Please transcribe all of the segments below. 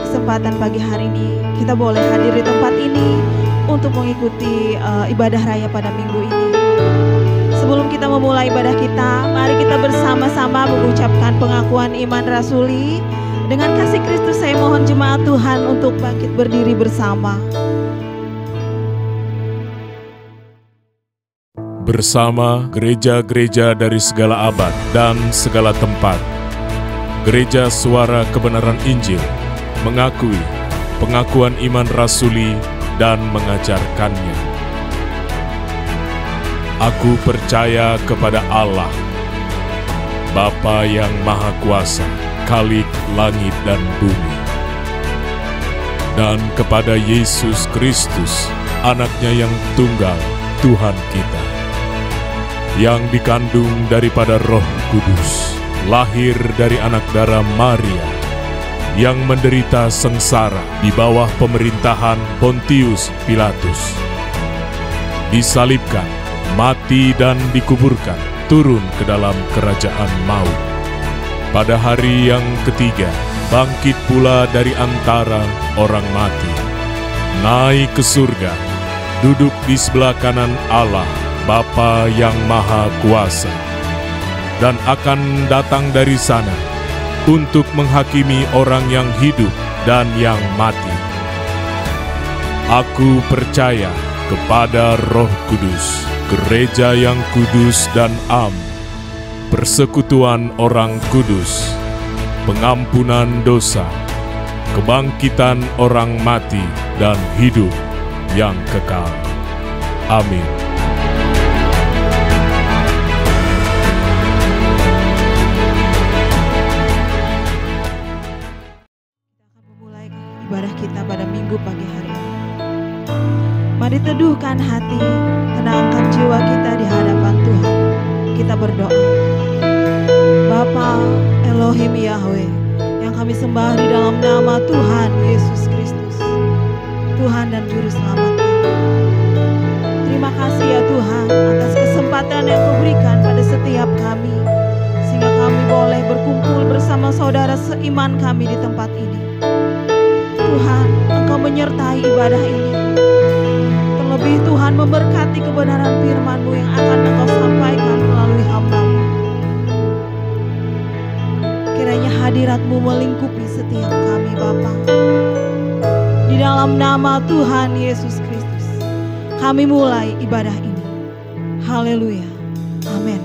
kesempatan pagi hari ini kita boleh hadir di tempat ini untuk mengikuti ibadah raya pada minggu ini. Sebelum kita memulai ibadah kita, mari kita bersama-sama mengucapkan pengakuan iman rasuli. Dengan kasih Kristus saya mohon jemaat Tuhan untuk bangkit berdiri bersama. Bersama gereja-gereja dari segala abad dan segala tempat, Gereja Suara Kebenaran Injil mengakui pengakuan iman rasuli dan mengajarkannya. Aku percaya kepada Allah, Bapa yang Maha Kuasa, Khalik langit dan bumi, dan kepada Yesus Kristus, Anaknya yang tunggal, Tuhan kita, yang dikandung daripada Roh Kudus, lahir dari anak darah Maria, yang menderita sengsara di bawah pemerintahan Pontius Pilatus, disalibkan, mati dan dikuburkan, turun ke dalam kerajaan maut. Pada hari yang ketiga, bangkit pula dari antara orang mati, naik ke surga, duduk di sebelah kanan Allah, Bapa yang Maha Kuasa, dan akan datang dari sana untuk menghakimi orang yang hidup dan yang mati. Aku percaya kepada Roh Kudus, gereja yang kudus dan am, persekutuan orang kudus, pengampunan dosa, kebangkitan orang mati, dan hidup yang kekal. Amin. Ibadah kita pada minggu pagi hari ini. Mari teduhkan hati, tenangkan jiwa kita di hadapan Tuhan. Kita berdoa. Bapa Elohim Yahweh, yang kami sembah di dalam nama Tuhan Yesus Kristus, Tuhan dan Juru Selamat kami. Terima kasih ya Tuhan atas kesempatan yang Kau berikan pada setiap kami, sehingga kami boleh berkumpul bersama saudara seiman kami di tempat ini. Tuhan, Engkau menyertai ibadah ini. Terlebih Tuhan memberkati kebenaran firman-Mu yang akan Engkau sampaikan melalui hamba-Mu. Kiranya hadirat-Mu melingkupi setiap kami Bapa. Di dalam nama Tuhan Yesus Kristus, kami mulai ibadah ini. Haleluya. Amin.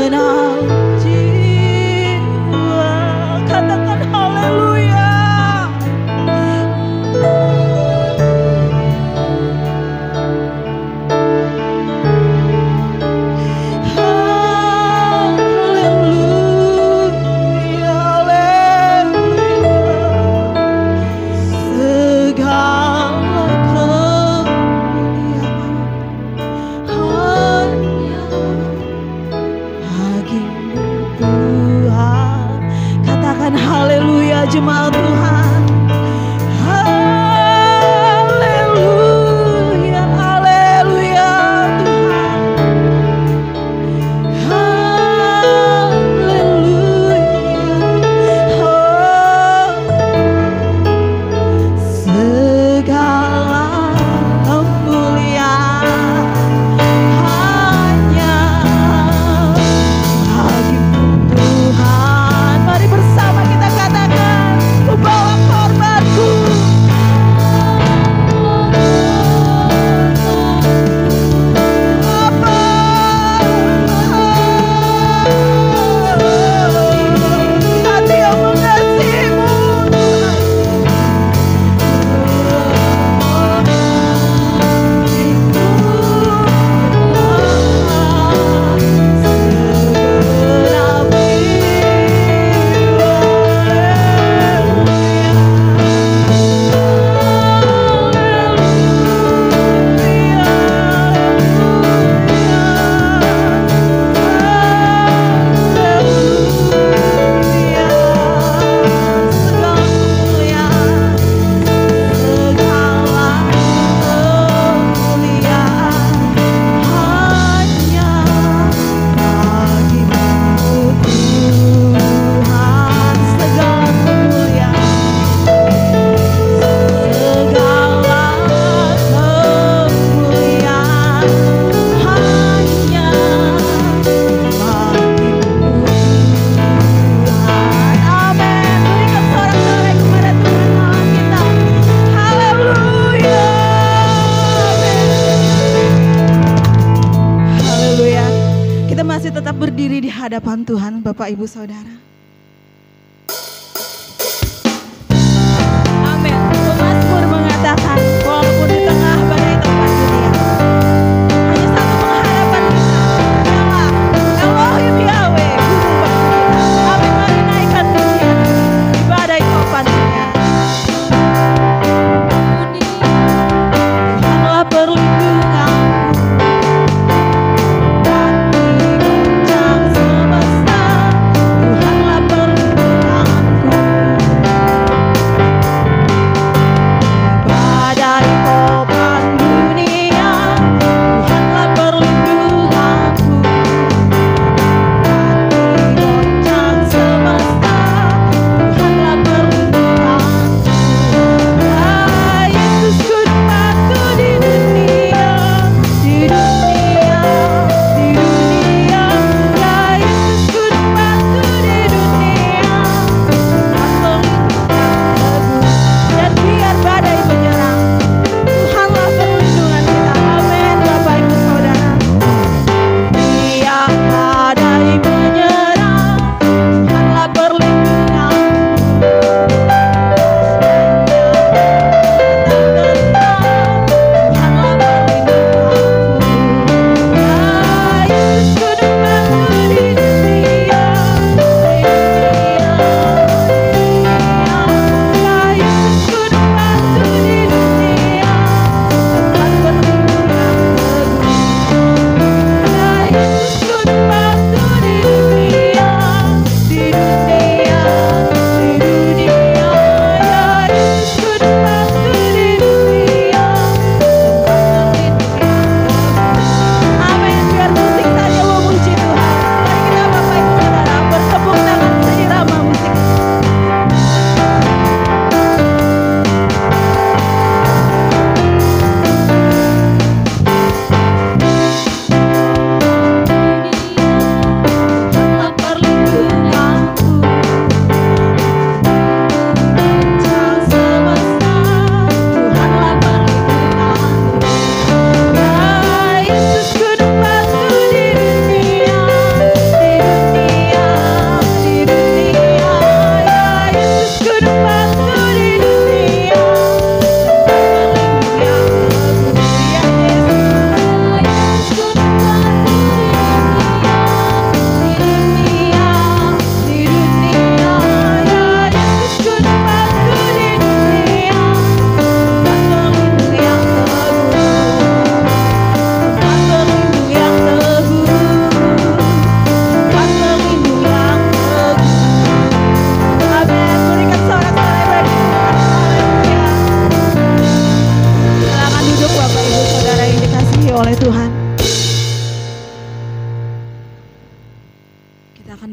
segenap jiwa. Katakan haleluya. Haleluya, haleluya, jemaat Tuhan. Haleluya, haleluya Tuhan. Haleluya. Segala kemuliaan hanya bagimu Tuhan. Mari bersama kita katakan, ku bawa korbanku. Hati yang mengasihimu berdiri di hadapan Tuhan, Bapak Ibu Saudara. Amin. Pemazmur mengatakan, walaupun di tengah badai tempat dunia, hanya satu pengharapan kita, ialah Elohim Yahweh, guru bagi kita. Amin. Mari naikkan pujian di badai topan dunia. Tuhanlah perlindunganku. Tuhanlah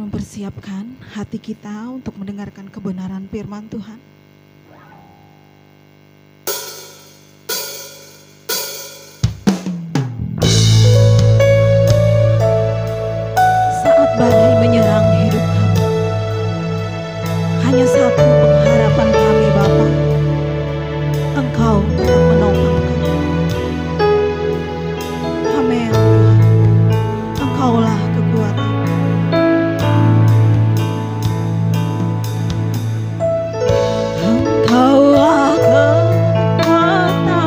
mempersiapkan hati kita untuk mendengarkan kebenaran firman Tuhan. Saat badai menyerang hidup kami, hanya satu pengharapan kami Bapa, Engkau tetap menopang kami. Amin Tuhan, Engkaulah kekuatan. Engkaulah kekuatanku,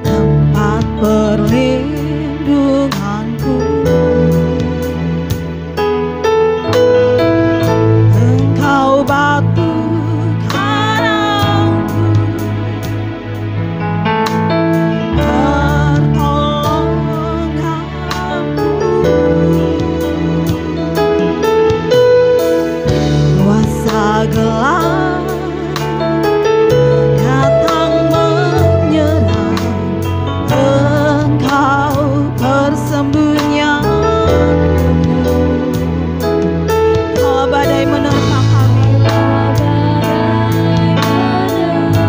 tempat perlindunganku. Engkau batu karangku, pertolonganku. Kuasa gelap datang menyerang, Engkau persembunyianku. Kala badai menerpa kami,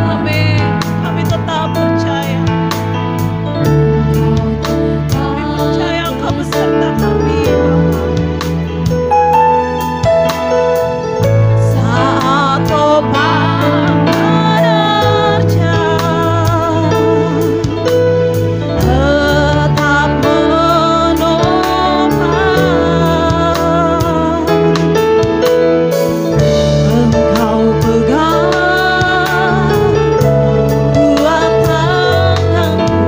amin. Kami tetap percaya, kami percaya Engkau beserta kami Bapa. Saat ombak menerjang, tetap menopang. Engkau pegang kuat tanganku,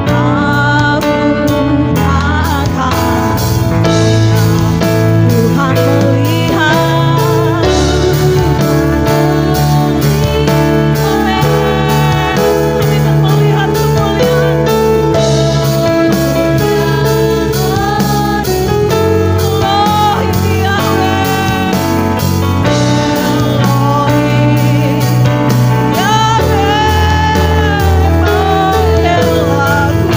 aku takkan Tuhan melihat. Amin. Kami tak melihat kemuliaan Allah ini Yahweh, Elohim, Yahweh membelaku.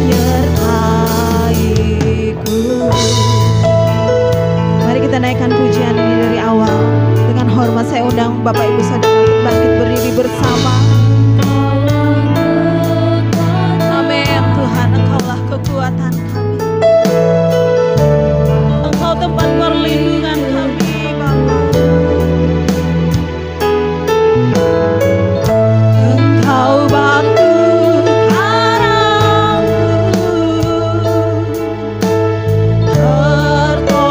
Nyata Mari kita naikkan pujian ini dari awal. Dengan hormat saya undang Bapak Ibu Saudara untuk bangkit berdiri bersama. Amin. Tuhan, Engkaulah kekuatan kami, Engkau tempat perlindungan kami Bapa. Engkau batu karangku, pertolonganku.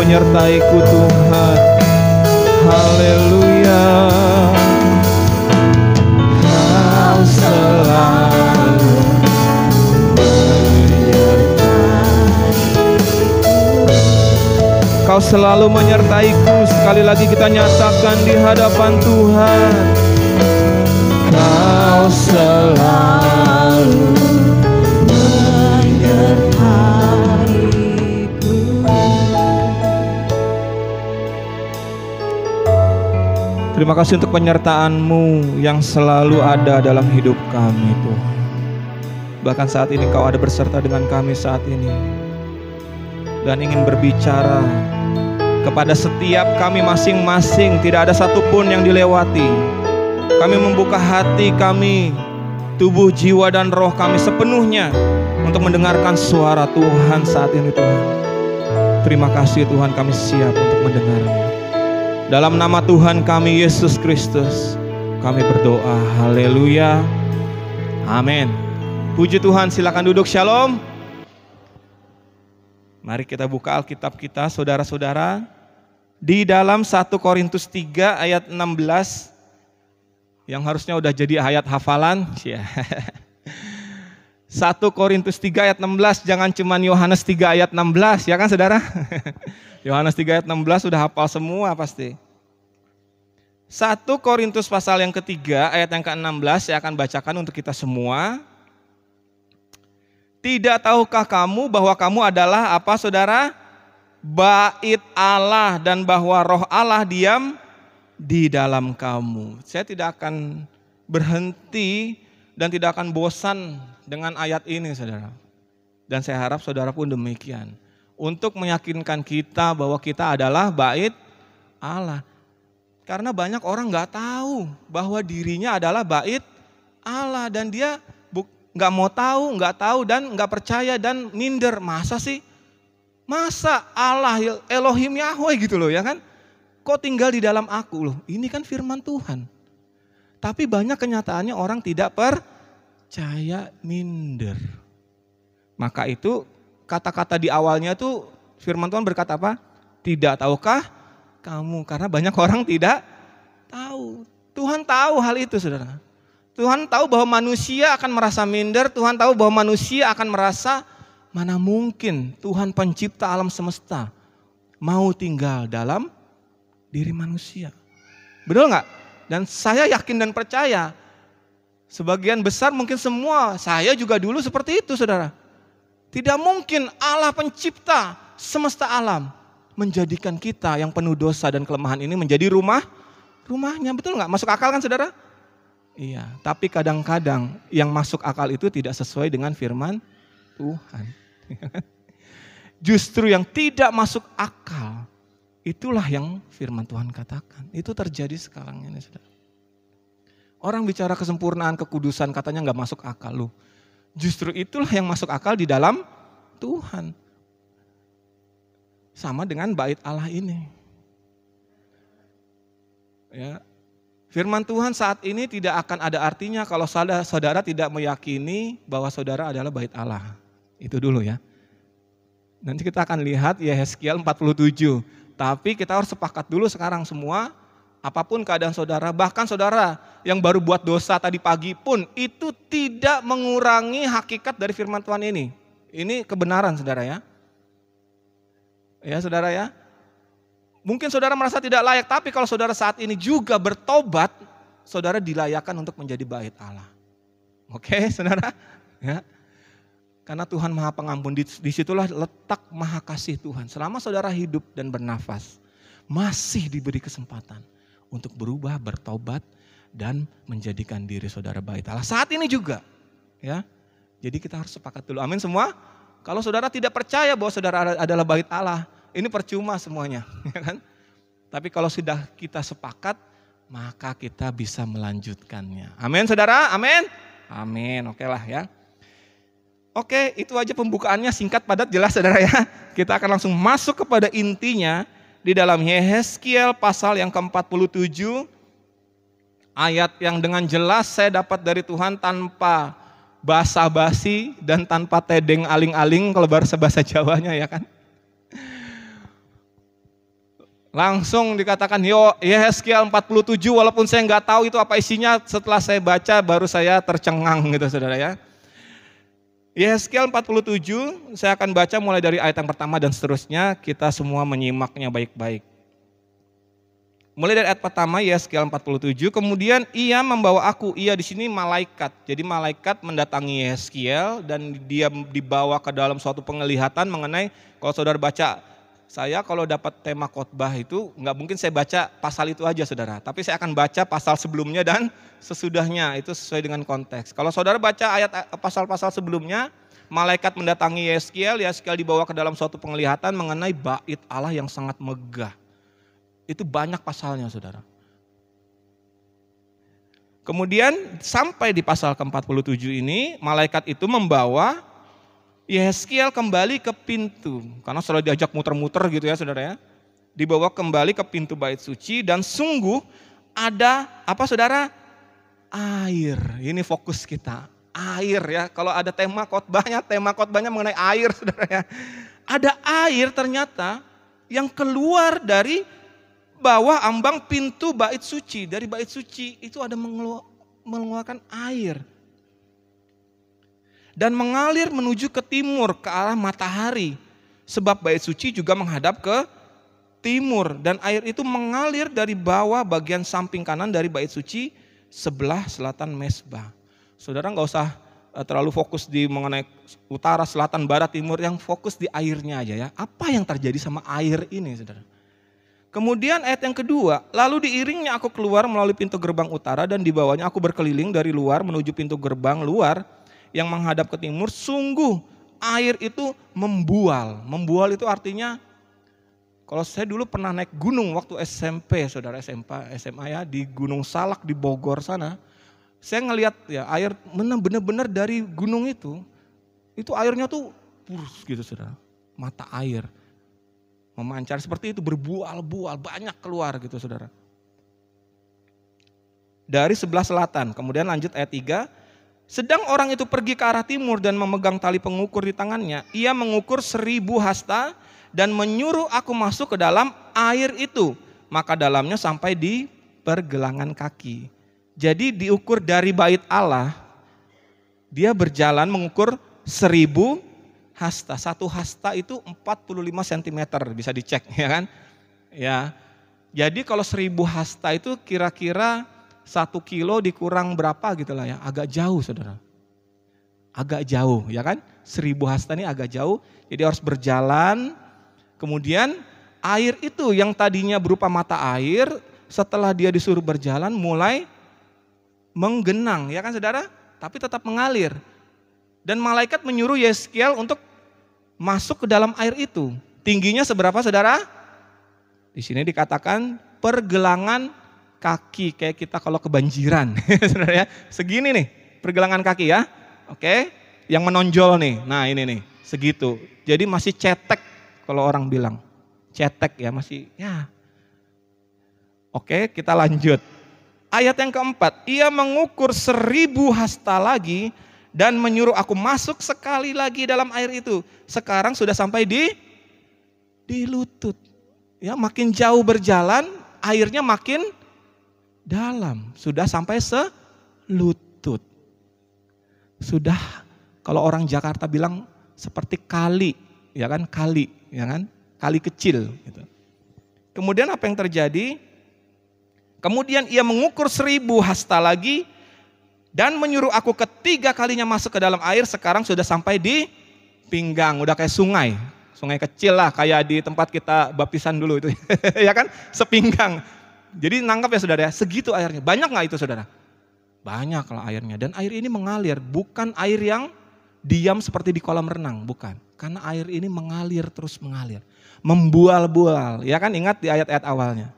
menyertai-Ku Tuhan. Haleluya. Kau selalu menyertai-Ku. Kau selalu menyertai-Ku. Sekali lagi kita nyatakan di hadapan Tuhan. Kau selalu menyertai-Ku. Terima kasih untuk penyertaan-Mu yang selalu ada dalam hidup kami, Tuhan. Bahkan saat ini Kau ada berserta dengan kami saat ini, dan ingin berbicara kepada setiap kami masing-masing. Tidak ada satupun yang dilewati. Kami membuka hati kami, tubuh, jiwa, dan roh kami sepenuhnya untuk mendengarkan suara Tuhan saat ini, Tuhan. Terima kasih Tuhan, kami siap untuk mendengarnya. Dalam nama Tuhan kami Yesus Kristus, kami berdoa. Haleluya. Amin. Puji Tuhan, silakan duduk. Shalom. Mari kita buka Alkitab kita, saudara-saudara. Di dalam 1 Korintus 3 ayat 16, yang harusnya udah jadi ayat hafalan. 1 Korintus 3 ayat 16, jangan cuman Yohanes 3 ayat 16, ya kan saudara? Yohanes 3 ayat 16 sudah hafal semua pasti. 1 Korintus pasal yang ketiga ayat yang ke-16 saya akan bacakan untuk kita semua. Tidak tahukah kamu bahwa kamu adalah apa saudara? Bait Allah, dan bahwa roh Allah diam di dalam kamu. Saya tidak akan berhenti dan tidak akan bosan dengan ayat ini saudara. Dan saya harap saudara pun demikian. Untuk meyakinkan kita bahwa kita adalah bait Allah. Karena banyak orang gak tahu bahwa dirinya adalah bait Allah. Dan dia gak mau tahu, gak tahu dan gak percaya dan minder. Masa sih? Masa Allah Elohim Yahweh gitu loh ya kan? Kok tinggal di dalam aku loh? Ini kan firman Tuhan. Tapi banyak kenyataannya orang tidak percaya, minder. Maka itu kata-kata di awalnya tuh firman Tuhan berkata apa? Tidak tahukah kamu? Karena banyak orang tidak tahu. Tuhan tahu hal itu saudara. Tuhan tahu bahwa manusia akan merasa minder. Tuhan tahu bahwa manusia akan merasa mana mungkin Tuhan pencipta alam semesta mau tinggal dalam diri manusia. Betul nggak? Dan saya yakin dan percaya sebagian besar mungkin semua, saya juga dulu seperti itu saudara. Tidak mungkin Allah pencipta semesta alam menjadikan kita yang penuh dosa dan kelemahan ini menjadi rumahnya. Betul nggak? Masuk akal kan saudara? Iya, tapi kadang-kadang yang masuk akal itu tidak sesuai dengan firman Tuhan. Justru yang tidak masuk akal, itulah yang firman Tuhan katakan. Itu terjadi sekarang ini saudara. Orang bicara kesempurnaan, kekudusan katanya nggak masuk akal loh. Justru itulah yang masuk akal di dalam Tuhan. Sama dengan bait Allah ini. Ya, firman Tuhan saat ini tidak akan ada artinya kalau saudara tidak meyakini bahwa saudara adalah bait Allah. Itu dulu ya. Nanti kita akan lihat Yehezkiel 47. Tapi kita harus sepakat dulu sekarang semua. Apapun keadaan saudara, bahkan saudara yang baru buat dosa tadi pagi pun, itu tidak mengurangi hakikat dari firman Tuhan ini. Ini kebenaran saudara ya. Ya saudara ya. Mungkin saudara merasa tidak layak, tapi kalau saudara saat ini juga bertobat, saudara dilayakkan untuk menjadi bait Allah. Oke saudara? Ya. Karena Tuhan Maha Pengampun, disitulah letak maha kasih Tuhan. Selama saudara hidup dan bernafas, masih diberi kesempatan untuk berubah, bertobat, dan menjadikan diri saudara bait Allah. Saat ini juga. Ya. Jadi kita harus sepakat dulu. Amin semua. Kalau saudara tidak percaya bahwa saudara adalah bait Allah, ini percuma semuanya. Ya kan? Tapi kalau sudah kita sepakat, maka kita bisa melanjutkannya. Amin saudara, amin. Amin, oke lah ya. Oke, itu aja pembukaannya, singkat, padat, jelas saudara ya. Kita akan langsung masuk kepada intinya di dalam Yehezkiel pasal yang ke-47. Ayat yang dengan jelas saya dapat dari Tuhan tanpa basa-basi dan tanpa tedeng aling-aling kalau bahasa Jawanya ya kan. Langsung dikatakan, Yehezkiel 47, walaupun saya nggak tahu itu apa isinya, setelah saya baca baru saya tercengang gitu saudara ya. Yehezkiel 47, saya akan baca mulai dari ayat yang pertama dan seterusnya, kita semua menyimaknya baik-baik. Mulai dari ayat pertama, Yehezkiel 47, kemudian ia membawa aku, ia di sini malaikat. Jadi malaikat mendatangi Yehezkiel dan dia dibawa ke dalam suatu penglihatan mengenai, kalau saudara baca, saya kalau dapat tema khotbah itu nggak mungkin saya baca pasal itu aja saudara, tapi saya akan baca pasal sebelumnya dan sesudahnya, itu sesuai dengan konteks. Kalau saudara baca ayat pasal-pasal sebelumnya, malaikat mendatangi Yehezkiel, Yehezkiel dibawa ke dalam suatu penglihatan mengenai bait Allah yang sangat megah. Itu banyak pasalnya saudara. Kemudian sampai di pasal ke-47 ini, malaikat itu membawa Yehezkiel kembali ke pintu, karena setelah diajak muter-muter gitu ya saudara ya, dibawa kembali ke pintu bait suci dan sungguh ada apa saudara? Air. Ini fokus kita, air ya. Kalau ada tema khotbahnya mengenai air saudara ya. Ada air ternyata yang keluar dari bawah ambang pintu bait suci. Dari bait suci itu ada mengeluarkan air. Dan mengalir menuju ke timur, ke arah matahari. Sebab bait suci juga menghadap ke timur. Dan air itu mengalir dari bawah bagian samping kanan dari bait suci sebelah selatan mezbah. Saudara nggak usah terlalu fokus di mengenai utara, selatan, barat, timur. Yang fokus di airnya aja ya. Apa yang terjadi sama air ini saudara? Kemudian ayat yang kedua, lalu diiringnya aku keluar melalui pintu gerbang utara dan di bawahnya aku berkeliling dari luar menuju pintu gerbang luar yang menghadap ke timur. Sungguh air itu membual. Membual itu artinya, kalau saya dulu pernah naik gunung waktu SMP, saudara SMA ya, di Gunung Salak di Bogor sana. Saya ngelihat ya air benar-benar dari gunung itu airnya tuh purus gitu saudara. Mata air memancar seperti itu, berbual-bual, banyak keluar gitu saudara. Dari sebelah selatan, kemudian lanjut ayat 3. Sedang orang itu pergi ke arah timur dan memegang tali pengukur di tangannya. Ia mengukur 1000 hasta dan menyuruh aku masuk ke dalam air itu. Maka dalamnya sampai di pergelangan kaki. Jadi diukur dari bait Allah, dia berjalan mengukur 1000 hasta. Satu hasta itu 45 cm, bisa dicek ya kan. Ya. Jadi kalau 1000 hasta itu kira-kira 1 kilo dikurang berapa gitu lah ya, agak jauh saudara. Agak jauh ya kan, 1000 hasta ini agak jauh, jadi harus berjalan. Kemudian air itu yang tadinya berupa mata air, setelah dia disuruh berjalan mulai menggenang ya kan saudara, tapi tetap mengalir. Dan malaikat menyuruh Yehezkiel untuk masuk ke dalam air itu. Tingginya seberapa saudara? Di sini dikatakan pergelangan kaki, kayak kita kalau kebanjiran, saudara ya. Segini nih pergelangan kaki ya, oke, yang menonjol nih, nah ini nih, segitu. Jadi masih cetek kalau orang bilang, cetek ya masih ya. Oke, kita lanjut. Ayat yang keempat, ia mengukur 1000 hasta lagi dan menyuruh aku masuk sekali lagi dalam air itu. Sekarang sudah sampai di lutut, ya makin jauh berjalan, airnya makin dalam, sudah sampai selutut. Sudah kalau orang Jakarta bilang seperti kali, ya kan, kali kecil gitu. Kemudian apa yang terjadi? Kemudian ia mengukur 1000 hasta lagi dan menyuruh aku ketiga kalinya masuk ke dalam air. Sekarang sudah sampai di pinggang, udah kayak sungai kecil lah, kayak di tempat kita baptisan dulu itu, ya kan, sepinggang. Jadi nangkap ya saudara ya, segitu airnya. Banyak gak itu saudara? Banyak lah airnya. Dan air ini mengalir, bukan air yang diam seperti di kolam renang, bukan. Karena air ini mengalir, terus mengalir. Membual-bual, ya kan, ingat di ayat-ayat awalnya.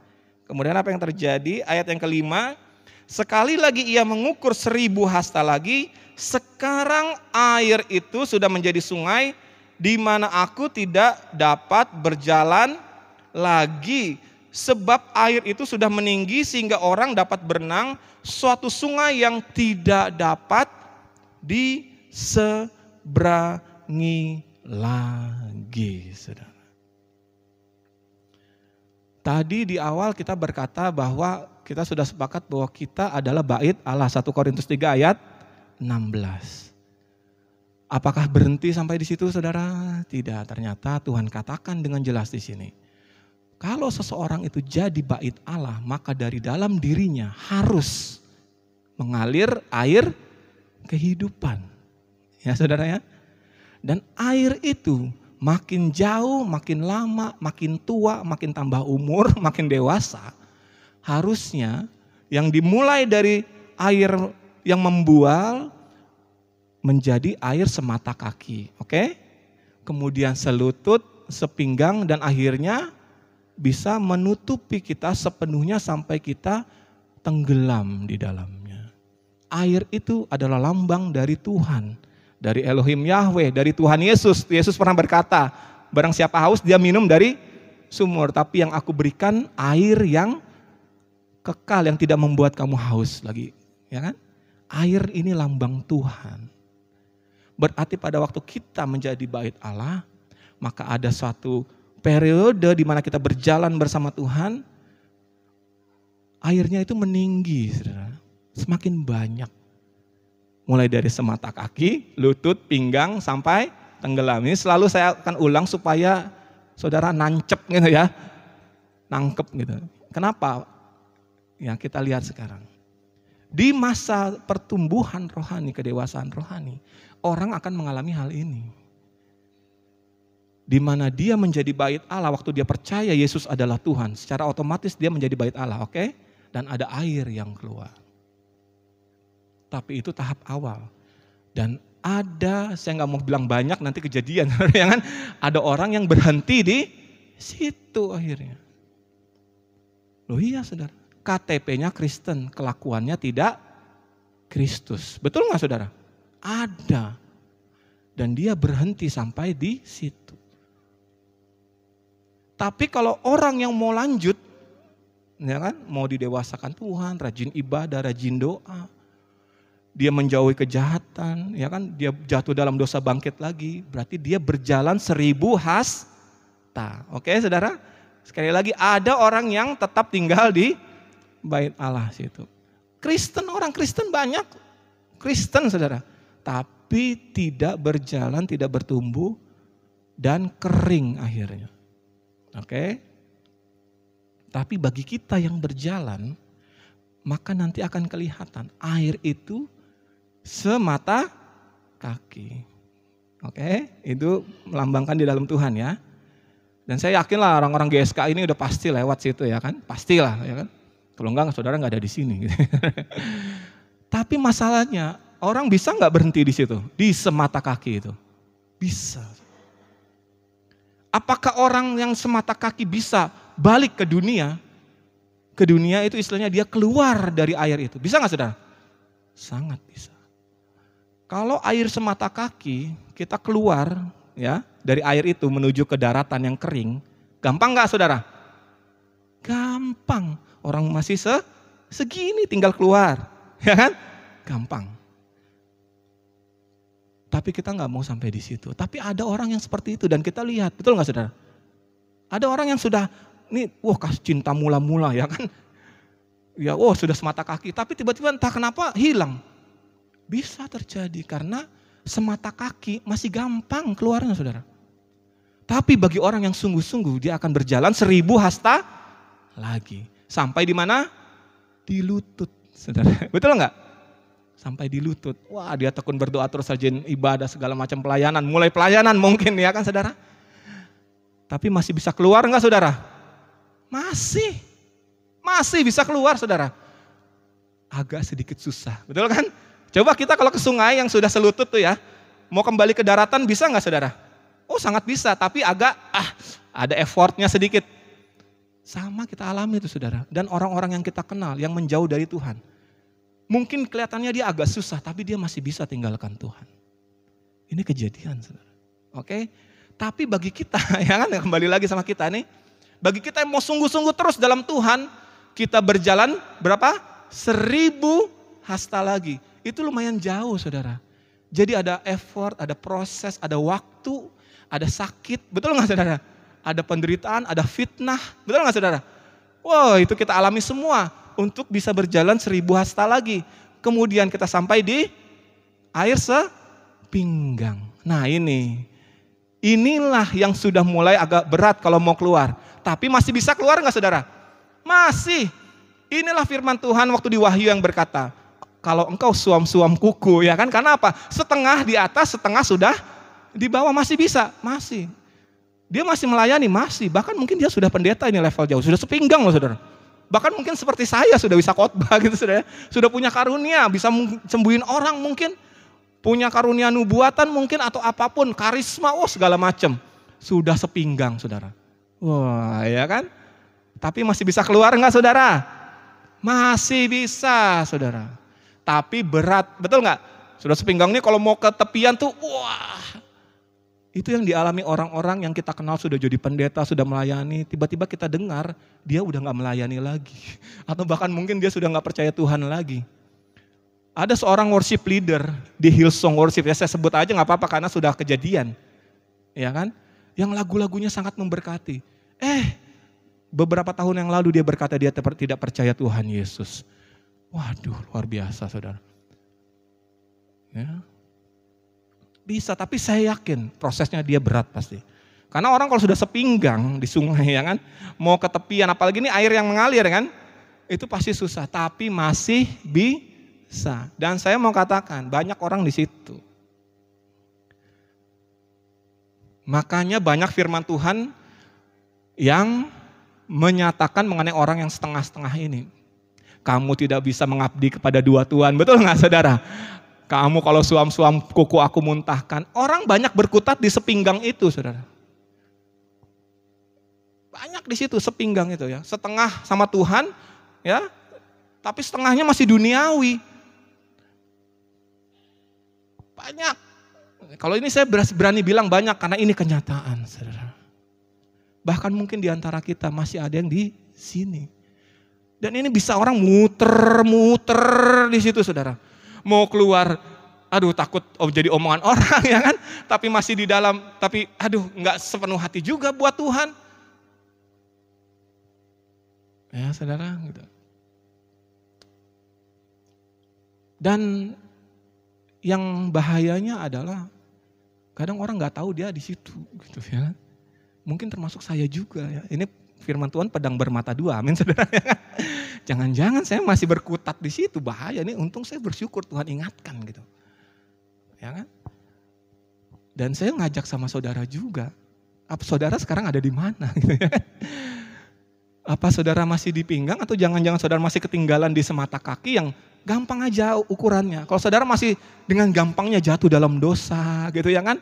Kemudian apa yang terjadi? Ayat yang kelima, sekali lagi ia mengukur 1000 hasta lagi, sekarang air itu sudah menjadi sungai di mana aku tidak dapat berjalan lagi. Sebab air itu sudah meninggi sehingga orang dapat berenang, suatu sungai yang tidak dapat diseberangi lagi. Saudara. Tadi di awal kita berkata bahwa kita sudah sepakat bahwa kita adalah bait Allah. 1 Korintus 3 ayat 16. Apakah berhenti sampai di situ saudara? Tidak, ternyata Tuhan katakan dengan jelas di sini. Kalau seseorang itu jadi bait Allah, maka dari dalam dirinya harus mengalir air kehidupan. Ya saudara ya. Dan air itu makin jauh, makin lama, makin tua, makin tambah umur, makin dewasa. Harusnya yang dimulai dari air yang membual menjadi air semata kaki. Oke? Kemudian selutut, sepinggang, dan akhirnya bisa menutupi kita sepenuhnya sampai kita tenggelam di dalamnya. Air itu adalah lambang dari Tuhan. Dari Elohim Yahweh, dari Tuhan Yesus. Yesus pernah berkata, barang siapa haus dia minum dari sumur. Tapi yang aku berikan air yang kekal, yang tidak membuat kamu haus lagi. Ya kan? Air ini lambang Tuhan. Berarti pada waktu kita menjadi bait Allah, maka ada suatu periode di mana kita berjalan bersama Tuhan, airnya itu meninggi, saudara. Semakin banyak. Mulai dari semata kaki, lutut, pinggang, sampai tenggelam. Ini selalu saya akan ulang supaya saudara nancep gitu ya. Nangkep gitu. Kenapa? Ya kita lihat sekarang. Di masa pertumbuhan rohani, kedewasaan rohani, orang akan mengalami hal ini. Di mana dia menjadi bait Allah waktu dia percaya Yesus adalah Tuhan. Secara otomatis dia menjadi bait Allah, oke? Dan ada air yang keluar. Tapi itu tahap awal. Dan ada, saya nggak mau bilang banyak nanti kejadian, ya kan? Ada orang yang berhenti di situ akhirnya. Loh iya saudara, KTP-nya Kristen, kelakuannya tidak Kristus. Betul nggak saudara? Ada. Dan dia berhenti sampai di situ. Tapi kalau orang yang mau lanjut, ya kan, mau didewasakan Tuhan, rajin ibadah, rajin doa, dia menjauhi kejahatan, ya kan, dia jatuh dalam dosa bangkit lagi, berarti dia berjalan 1000 hasta. Oke saudara, sekali lagi ada orang yang tetap tinggal di bait Allah situ. Kristen, orang Kristen banyak, Kristen saudara, tapi tidak berjalan, tidak bertumbuh, dan kering akhirnya. Oke, tapi bagi kita yang berjalan, maka nanti akan kelihatan air itu semata kaki. Oke, itu melambangkan di dalam Tuhan ya. Dan saya yakin lah orang-orang GSK ini udah pasti lewat situ ya kan. Pastilah ya kan. Kalau enggak saudara nggak ada di sini. Tapi masalahnya orang bisa nggak berhenti di situ? Di semata kaki itu. Bisa. Apakah orang yang semata kaki bisa balik ke dunia? Ke dunia itu istilahnya dia keluar dari air itu. Bisa nggak saudara? Sangat bisa. Kalau air semata kaki kita keluar ya dari air itu menuju ke daratan yang kering, gampang nggak saudara? Gampang. Orang masih segini tinggal keluar, ya kan? Gampang. Tapi kita nggak mau sampai di situ. Tapi ada orang yang seperti itu dan kita lihat, betul nggak saudara? Ada orang yang sudah ini, kasih cinta mula-mula ya kan? Ya, sudah semata kaki, tapi tiba-tiba entah kenapa hilang. Bisa terjadi karena semata kaki masih gampang keluarnya saudara. Tapi bagi orang yang sungguh-sungguh dia akan berjalan 1000 hasta lagi. Sampai di mana? Di lutut saudara. Betul enggak? Sampai di lutut. Wah dia tekun berdoa terus rajin ibadah segala macam pelayanan. Mulai pelayanan mungkin ya kan saudara. Tapi masih bisa keluar enggak saudara? Masih bisa keluar saudara. Agak sedikit susah, betul kan? Coba kita kalau ke sungai yang sudah selutut tuh ya, mau kembali ke daratan bisa nggak saudara? Sangat bisa, tapi agak ada effortnya sedikit. Sama kita alami itu saudara. Dan orang-orang yang kita kenal, yang menjauh dari Tuhan. Mungkin kelihatannya dia agak susah, tapi dia masih bisa tinggalkan Tuhan. Ini kejadian saudara. Oke? Tapi bagi kita, ya kan, kembali lagi sama kita nih. Bagi kita yang mau sungguh-sungguh terus dalam Tuhan, kita berjalan berapa? 1000 hasta lagi. Itu lumayan jauh saudara. Jadi ada effort, ada proses, ada waktu, ada sakit. Betul gak saudara? Ada penderitaan, ada fitnah. Betul gak saudara? Wow, itu kita alami semua untuk bisa berjalan 1000 hasta lagi. Kemudian kita sampai di air sepinggang. Nah inilah yang sudah mulai agak berat kalau mau keluar. Tapi masih bisa keluar nggak saudara? Masih. Inilah firman Tuhan waktu di Wahyu yang berkata, kalau engkau suam-suam kuku, ya kan? Karena apa? Setengah di atas, setengah sudah di bawah, masih bisa, masih. Dia masih melayani, masih. Bahkan mungkin dia sudah pendeta, ini level jauh, sudah sepinggang loh saudara. Bahkan mungkin seperti saya sudah bisa khotbah gitu saudara. Sudah punya karunia, bisa sembuhin orang mungkin. Punya karunia nubuatan mungkin atau apapun, karisma, segala macam. Sudah sepinggang saudara. Wah ya kan? Tapi masih bisa keluar enggak saudara? Masih bisa saudara. Tapi berat, betul enggak? Sudah sepinggang ini kalau mau ke tepian tuh, wah. Itu yang dialami orang-orang yang kita kenal sudah jadi pendeta, sudah melayani. Tiba-tiba kita dengar dia udah gak melayani lagi. Atau bahkan mungkin dia sudah gak percaya Tuhan lagi. Ada seorang worship leader di Hillsong Worship, ya saya sebut aja gak apa-apa karena sudah kejadian. Ya kan? Yang lagu-lagunya sangat memberkati. Beberapa tahun yang lalu dia berkata dia tidak percaya Tuhan Yesus. Waduh, luar biasa saudara. Ya. Bisa, tapi saya yakin prosesnya dia berat pasti. Karena orang kalau sudah sepinggang di sungai ya kan, mau ke tepian, apalagi ini air yang mengalir kan, itu pasti susah. Tapi masih bisa. Dan saya mau katakan banyak orang di situ. Makanya banyak firman Tuhan yang menyatakan mengenai orang yang setengah-setengah ini. Kamu tidak bisa mengabdi kepada dua Tuhan, betul nggak saudara? Kamu kalau suam-suam kuku aku muntahkan. Orang banyak berkutat di sepinggang itu saudara. Banyak di situ sepinggang itu ya. Setengah sama Tuhan ya. Tapi setengahnya masih duniawi. Banyak. Kalau ini saya berani bilang banyak karena ini kenyataan saudara. Bahkan mungkin di antara kita masih ada yang di sini. Dan ini bisa orang muter-muter di situ saudara. Mau keluar, aduh takut jadi omongan orang ya kan. Tapi masih di dalam, tapi aduh gak sepenuh hati juga buat Tuhan. Ya saudara gitu. Dan yang bahayanya adalah kadang orang gak tahu dia di situ gitu ya. Mungkin termasuk saya juga ya. Ini firman Tuhan pedang bermata dua, amin saudara. Jangan-jangan saya masih berkutat di situ, bahaya nih. Untung saya bersyukur Tuhan ingatkan gitu, ya kan? Dan saya ngajak sama saudara juga. Apa saudara sekarang ada di mana? Gitu ya. Apa saudara masih di pinggang atau jangan-jangan saudara masih ketinggalan di semata kaki yang gampang aja ukurannya. Kalau saudara masih dengan gampangnya jatuh dalam dosa, gitu ya kan?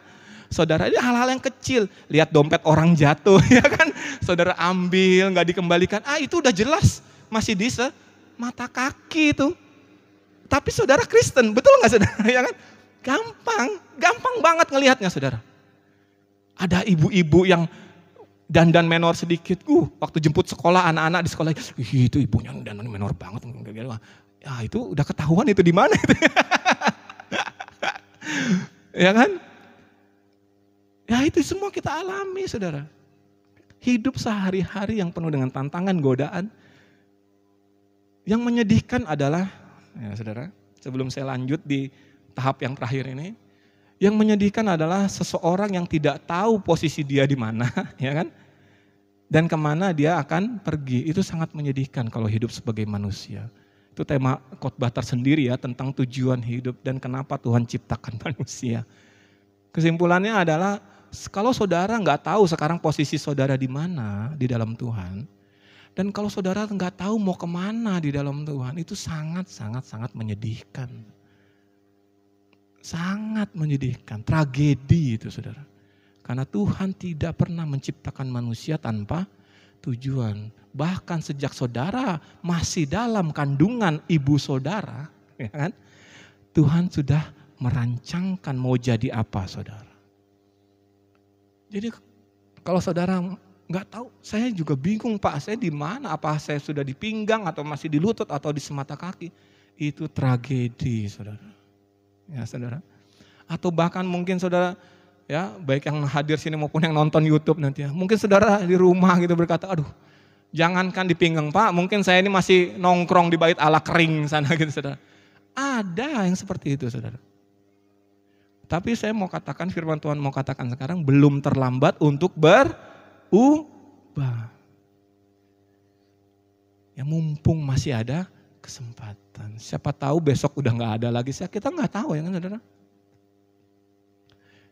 Saudara, ini hal-hal yang kecil. Lihat dompet orang jatuh, ya kan? Saudara ambil, gak dikembalikan. Itu udah jelas. Masih di mata kaki itu. Tapi saudara Kristen, betul gak saudara? Ya kan? Gampang banget ngelihatnya saudara. Ada ibu-ibu yang dandan menor sedikit. Waktu jemput sekolah, anak-anak di sekolah. Itu ibunya dandan menor banget. Ya itu udah ketahuan itu di mana itu. Ya kan? Ya itu semua kita alami saudara. Hidup sehari-hari yang penuh dengan tantangan, godaan. Yang menyedihkan adalah, ya saudara, sebelum saya lanjut di tahap yang terakhir ini. Yang menyedihkan adalah seseorang yang tidak tahu posisi dia di mana, ya kan? Dan kemana dia akan pergi. Itu sangat menyedihkan kalau hidup sebagai manusia. Itu tema khotbah tersendiri ya, tentang tujuan hidup dan kenapa Tuhan ciptakan manusia. Kesimpulannya adalah, kalau saudara nggak tahu sekarang posisi saudara di mana di dalam Tuhan, dan kalau saudara nggak tahu mau kemana di dalam Tuhan, itu sangat menyedihkan, sangat menyedihkan, tragedi itu saudara. Karena Tuhan tidak pernah menciptakan manusia tanpa tujuan. Bahkan sejak saudara masih dalam kandungan ibu saudara, ya kan? Tuhan sudah merancangkan mau jadi apa saudara. Jadi kalau saudara nggak tahu, saya juga bingung Pak, saya di mana? Apa saya sudah di pinggang atau masih di lutut atau di semata kaki? Itu tragedi saudara. Ya saudara. Atau bahkan mungkin saudara, ya baik yang hadir sini maupun yang nonton YouTube nanti ya. Mungkin saudara di rumah gitu berkata, aduh Jangankan di pinggang, Pak, mungkin saya ini masih nongkrong di bait Allah kering sana gitu, saudara. Ada yang seperti itu, saudara. Tapi saya mau katakan, firman Tuhan mau katakan sekarang, belum terlambat untuk berubah. Ya mumpung masih ada kesempatan. Siapa tahu besok udah gak ada lagi, kita gak tahu ya kan, saudara.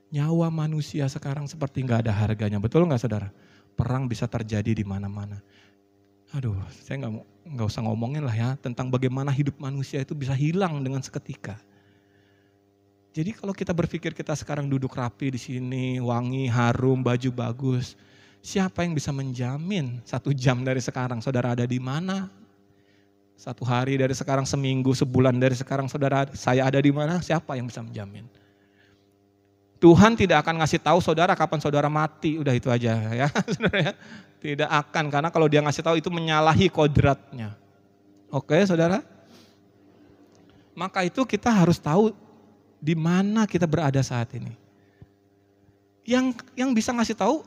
Nyawa manusia sekarang seperti gak ada harganya, betul gak, saudara? Perang bisa terjadi di mana-mana. Aduh, saya nggak usah ngomongin lah ya tentang bagaimana hidup manusia itu bisa hilang dengan seketika. Jadi kalau kita berpikir kita sekarang duduk rapi di sini, wangi, harum, baju bagus, siapa yang bisa menjamin 1 jam dari sekarang saudara ada di mana? 1 hari dari sekarang, seminggu, sebulan dari sekarang saya ada di mana? Siapa yang bisa menjamin? Tuhan tidak akan ngasih tahu saudara kapan saudara mati, udah itu aja ya, saudara ya. Tidak akan, karena kalau dia ngasih tahu itu menyalahi kodratnya. Oke, saudara? Maka itu kita harus tahu di mana kita berada saat ini. Yang bisa ngasih tahu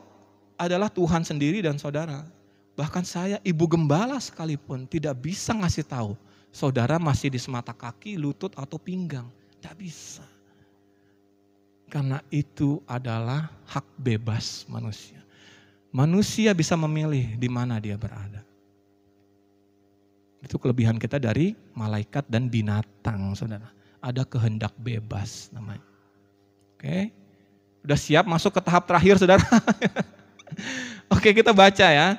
adalah Tuhan sendiri dan saudara. Bahkan saya, ibu gembala sekalipun tidak bisa ngasih tahu saudara masih di semata kaki, lutut atau pinggang. Tidak bisa. Karena itu adalah hak bebas manusia. Manusia bisa memilih di mana dia berada. Itu kelebihan kita dari malaikat dan binatang, saudara. Ada kehendak bebas namanya. Oke, udah siap masuk ke tahap terakhir, saudara? Oke, kita baca ya.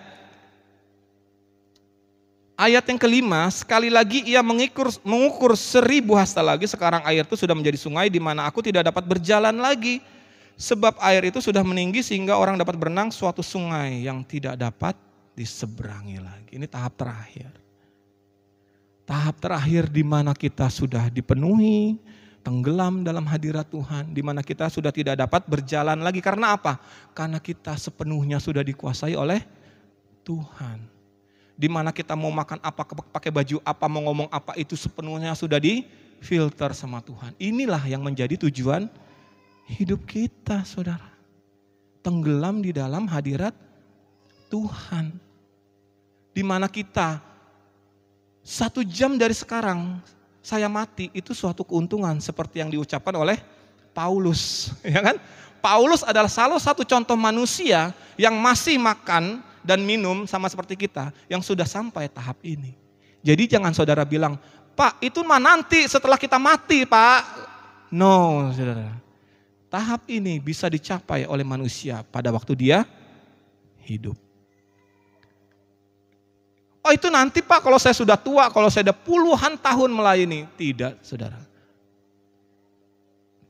Ayat yang kelima, sekali lagi ia mengukur 1000 hasta lagi, sekarang air itu sudah menjadi sungai di mana aku tidak dapat berjalan lagi. Sebab air itu sudah meninggi sehingga orang dapat berenang, suatu sungai yang tidak dapat diseberangi lagi. Ini tahap terakhir. Tahap terakhir di mana kita sudah dipenuhi, tenggelam dalam hadirat Tuhan, di mana kita sudah tidak dapat berjalan lagi. Karena apa? Karena kita sepenuhnya sudah dikuasai oleh Tuhan. Di mana kita mau makan apa, pakai baju apa, mau ngomong apa, itu sepenuhnya sudah difilter sama Tuhan. Inilah yang menjadi tujuan hidup kita, saudara. Tenggelam di dalam hadirat Tuhan. Di mana kita 1 jam dari sekarang saya mati, itu suatu keuntungan seperti yang diucapkan oleh Paulus, ya kan? Paulus adalah salah satu contoh manusia yang masih makan dan minum sama seperti kita, yang sudah sampai tahap ini. Jadi jangan saudara bilang, Pak itu mah nanti setelah kita mati, Pak. No, saudara. Tahap ini bisa dicapai oleh manusia pada waktu dia hidup. Oh itu nanti Pak kalau saya sudah tua, kalau saya sudah puluhan tahun melayani. Tidak, saudara.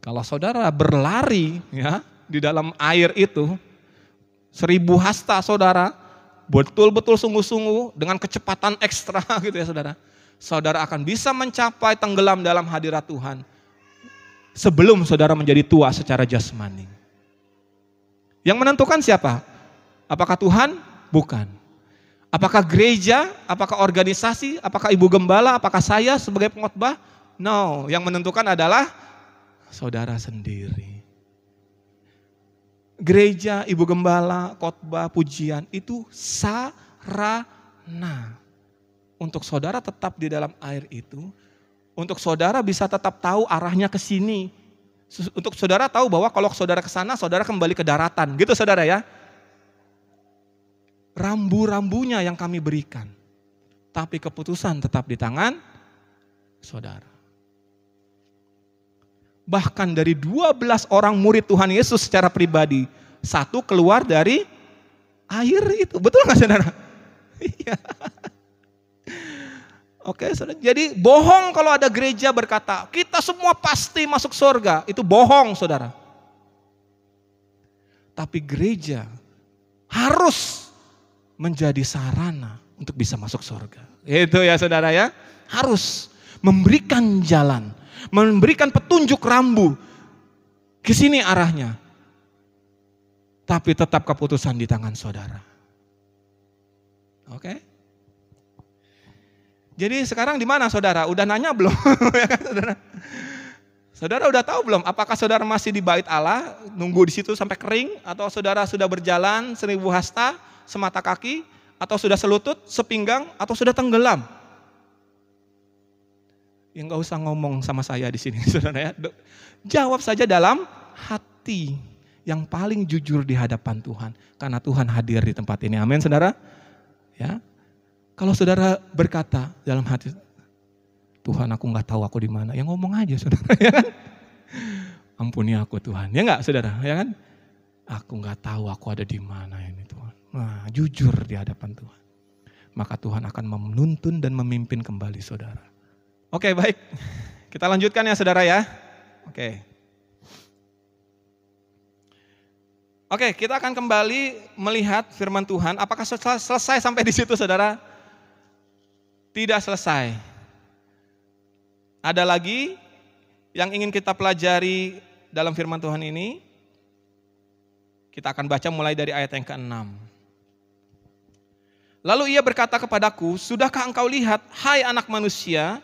Kalau saudara berlari ya di dalam air itu, 1000 hasta saudara, betul-betul sungguh-sungguh dengan kecepatan ekstra gitu ya saudara. Saudara akan bisa mencapai tenggelam dalam hadirat Tuhan sebelum saudara menjadi tua secara jasmani. Yang menentukan siapa? Apakah Tuhan? Bukan. Apakah gereja? Apakah organisasi? Apakah ibu gembala? Apakah saya sebagai pengkhotbah? No, yang menentukan adalah saudara sendiri. Gereja, ibu gembala, khotbah, pujian itu sarana untuk saudara tetap di dalam air itu. Untuk saudara bisa tetap tahu arahnya ke sini. Untuk saudara tahu bahwa kalau saudara ke sana, saudara kembali ke daratan. Gitu saudara ya. Rambu-rambunya yang kami berikan. Tapi keputusan tetap di tangan saudara. Bahkan dari 12 orang murid Tuhan Yesus secara pribadi, 1 keluar dari air itu. Betul gak saudara? Iya. Oke, saudara. Jadi bohong kalau ada gereja berkata, kita semua pasti masuk surga. Itu bohong, saudara. Tapi gereja harus menjadi sarana untuk bisa masuk surga. Itu ya saudara ya. Harus memberikan jalan, memberikan petunjuk rambu. Ke sini arahnya. Tapi tetap keputusan di tangan saudara. Oke? Jadi sekarang di mana saudara? Udah nanya belum? Ya kan, saudara? Saudara udah tahu belum? Apakah saudara masih di bait Allah, nunggu di situ sampai kering, atau saudara sudah berjalan 1000 hasta semata kaki, Atau sudah selutut, sepinggang, atau sudah tenggelam? Ya nggak usah ngomong sama saya di sini, saudara ya. Jawab saja dalam hati yang paling jujur di hadapan Tuhan. Karena Tuhan hadir di tempat ini. Amin, saudara. Ya, kalau saudara berkata dalam hati, Tuhan aku nggak tahu aku di mana. Ya ngomong aja, saudara. Ya kan? Ampuni aku Tuhan. Ya nggak, saudara? Ya kan? Aku nggak tahu aku ada di mana ini Tuhan. Nah, jujur di hadapan Tuhan. Maka Tuhan akan menuntun dan memimpin kembali saudara. Oke, baik. Kita lanjutkan ya saudara ya. Oke, kita akan kembali melihat firman Tuhan. Apakah selesai sampai di situ saudara? Tidak selesai. Ada lagi yang ingin kita pelajari dalam firman Tuhan ini. Kita akan baca mulai dari ayat yang ke-6. Lalu ia berkata kepadaku, sudahkah engkau lihat, hai anak manusia?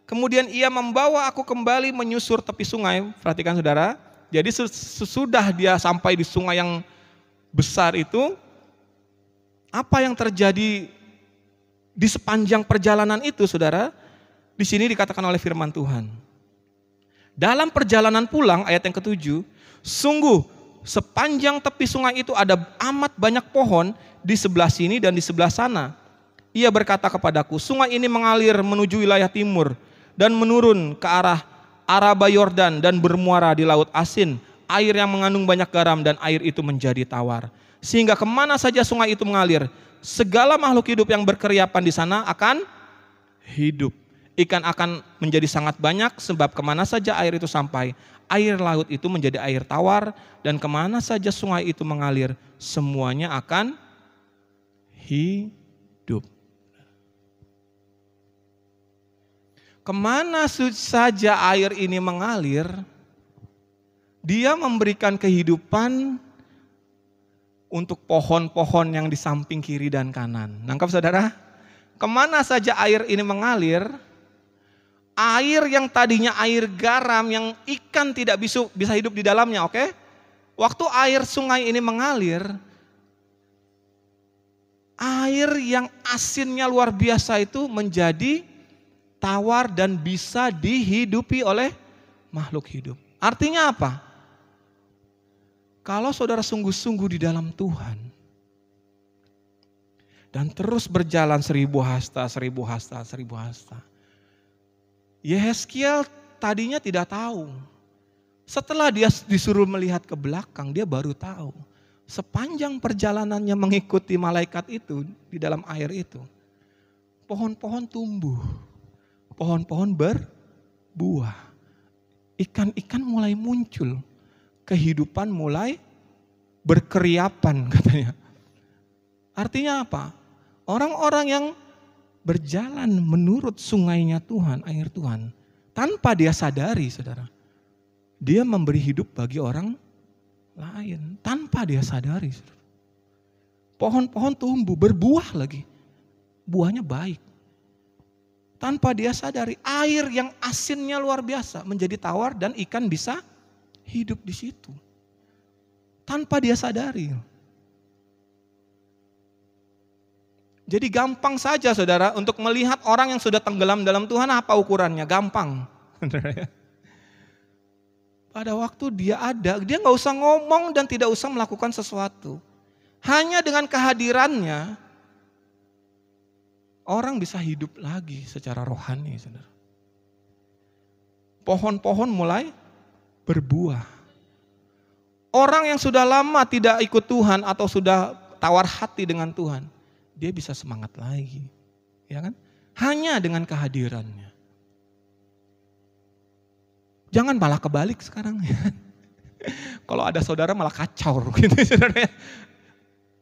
Kemudian ia membawa aku kembali menyusur tepi sungai. Perhatikan saudara, jadi sesudah dia sampai di sungai yang besar itu, apa yang terjadi di sepanjang perjalanan itu saudara? Di sini dikatakan oleh firman Tuhan. Dalam perjalanan pulang, ayat yang ke-7, sungguh sepanjang tepi sungai itu ada amat banyak pohon di sebelah sini dan di sebelah sana. Ia berkata kepadaku, sungai ini mengalir menuju wilayah timur dan menurun ke arah Araba Yordan dan bermuara di Laut Asin, air yang mengandung banyak garam dan air itu menjadi tawar. Sehingga kemana saja sungai itu mengalir, segala makhluk hidup yang berkeriapan di sana akan hidup. Ikan akan menjadi sangat banyak sebab kemana saja air itu sampai, air laut itu menjadi air tawar, dan kemana saja sungai itu mengalir, semuanya akan hidup. Kemana saja air ini mengalir, dia memberikan kehidupan untuk pohon-pohon yang di samping kiri dan kanan. Nangkap saudara? Kemana saja air ini mengalir, air yang tadinya air garam yang ikan tidak bisa hidup di dalamnya, oke? Waktu air sungai ini mengalir, air yang asinnya luar biasa itu menjadi tawar dan bisa dihidupi oleh makhluk hidup. Artinya apa? Kalau saudara sungguh-sungguh di dalam Tuhan dan terus berjalan 1000 hasta. Yehezkiel tadinya tidak tahu. Setelah dia disuruh melihat ke belakang, dia baru tahu. Sepanjang perjalanannya mengikuti malaikat itu di dalam air itu, pohon-pohon tumbuh, pohon-pohon berbuah, ikan-ikan mulai muncul, kehidupan mulai berkeriapan katanya. Artinya apa? Orang-orang yang berjalan menurut sungainya Tuhan, air Tuhan, tanpa dia sadari saudara, dia memberi hidup bagi orang lain, tanpa dia sadari. Saudara. Pohon-pohon tumbuh, berbuah lagi, buahnya baik. Tanpa dia sadari, air yang asinnya luar biasa menjadi tawar dan ikan bisa hidup di situ. Tanpa dia sadari. Jadi gampang saja saudara untuk melihat orang yang sudah tenggelam dalam Tuhan, apa ukurannya? Gampang. Pada waktu dia ada, dia gak usah ngomong dan tidak usah melakukan sesuatu. Hanya dengan kehadirannya, orang bisa hidup lagi secara rohani saudara. Pohon-pohon mulai berbuah. Orang yang sudah lama tidak ikut Tuhan atau sudah tawar hati dengan Tuhan, dia bisa semangat lagi, ya kan? Hanya dengan kehadirannya. Jangan malah kebalik sekarang, ya. Kalau ada saudara malah kacau, gitu, saudara.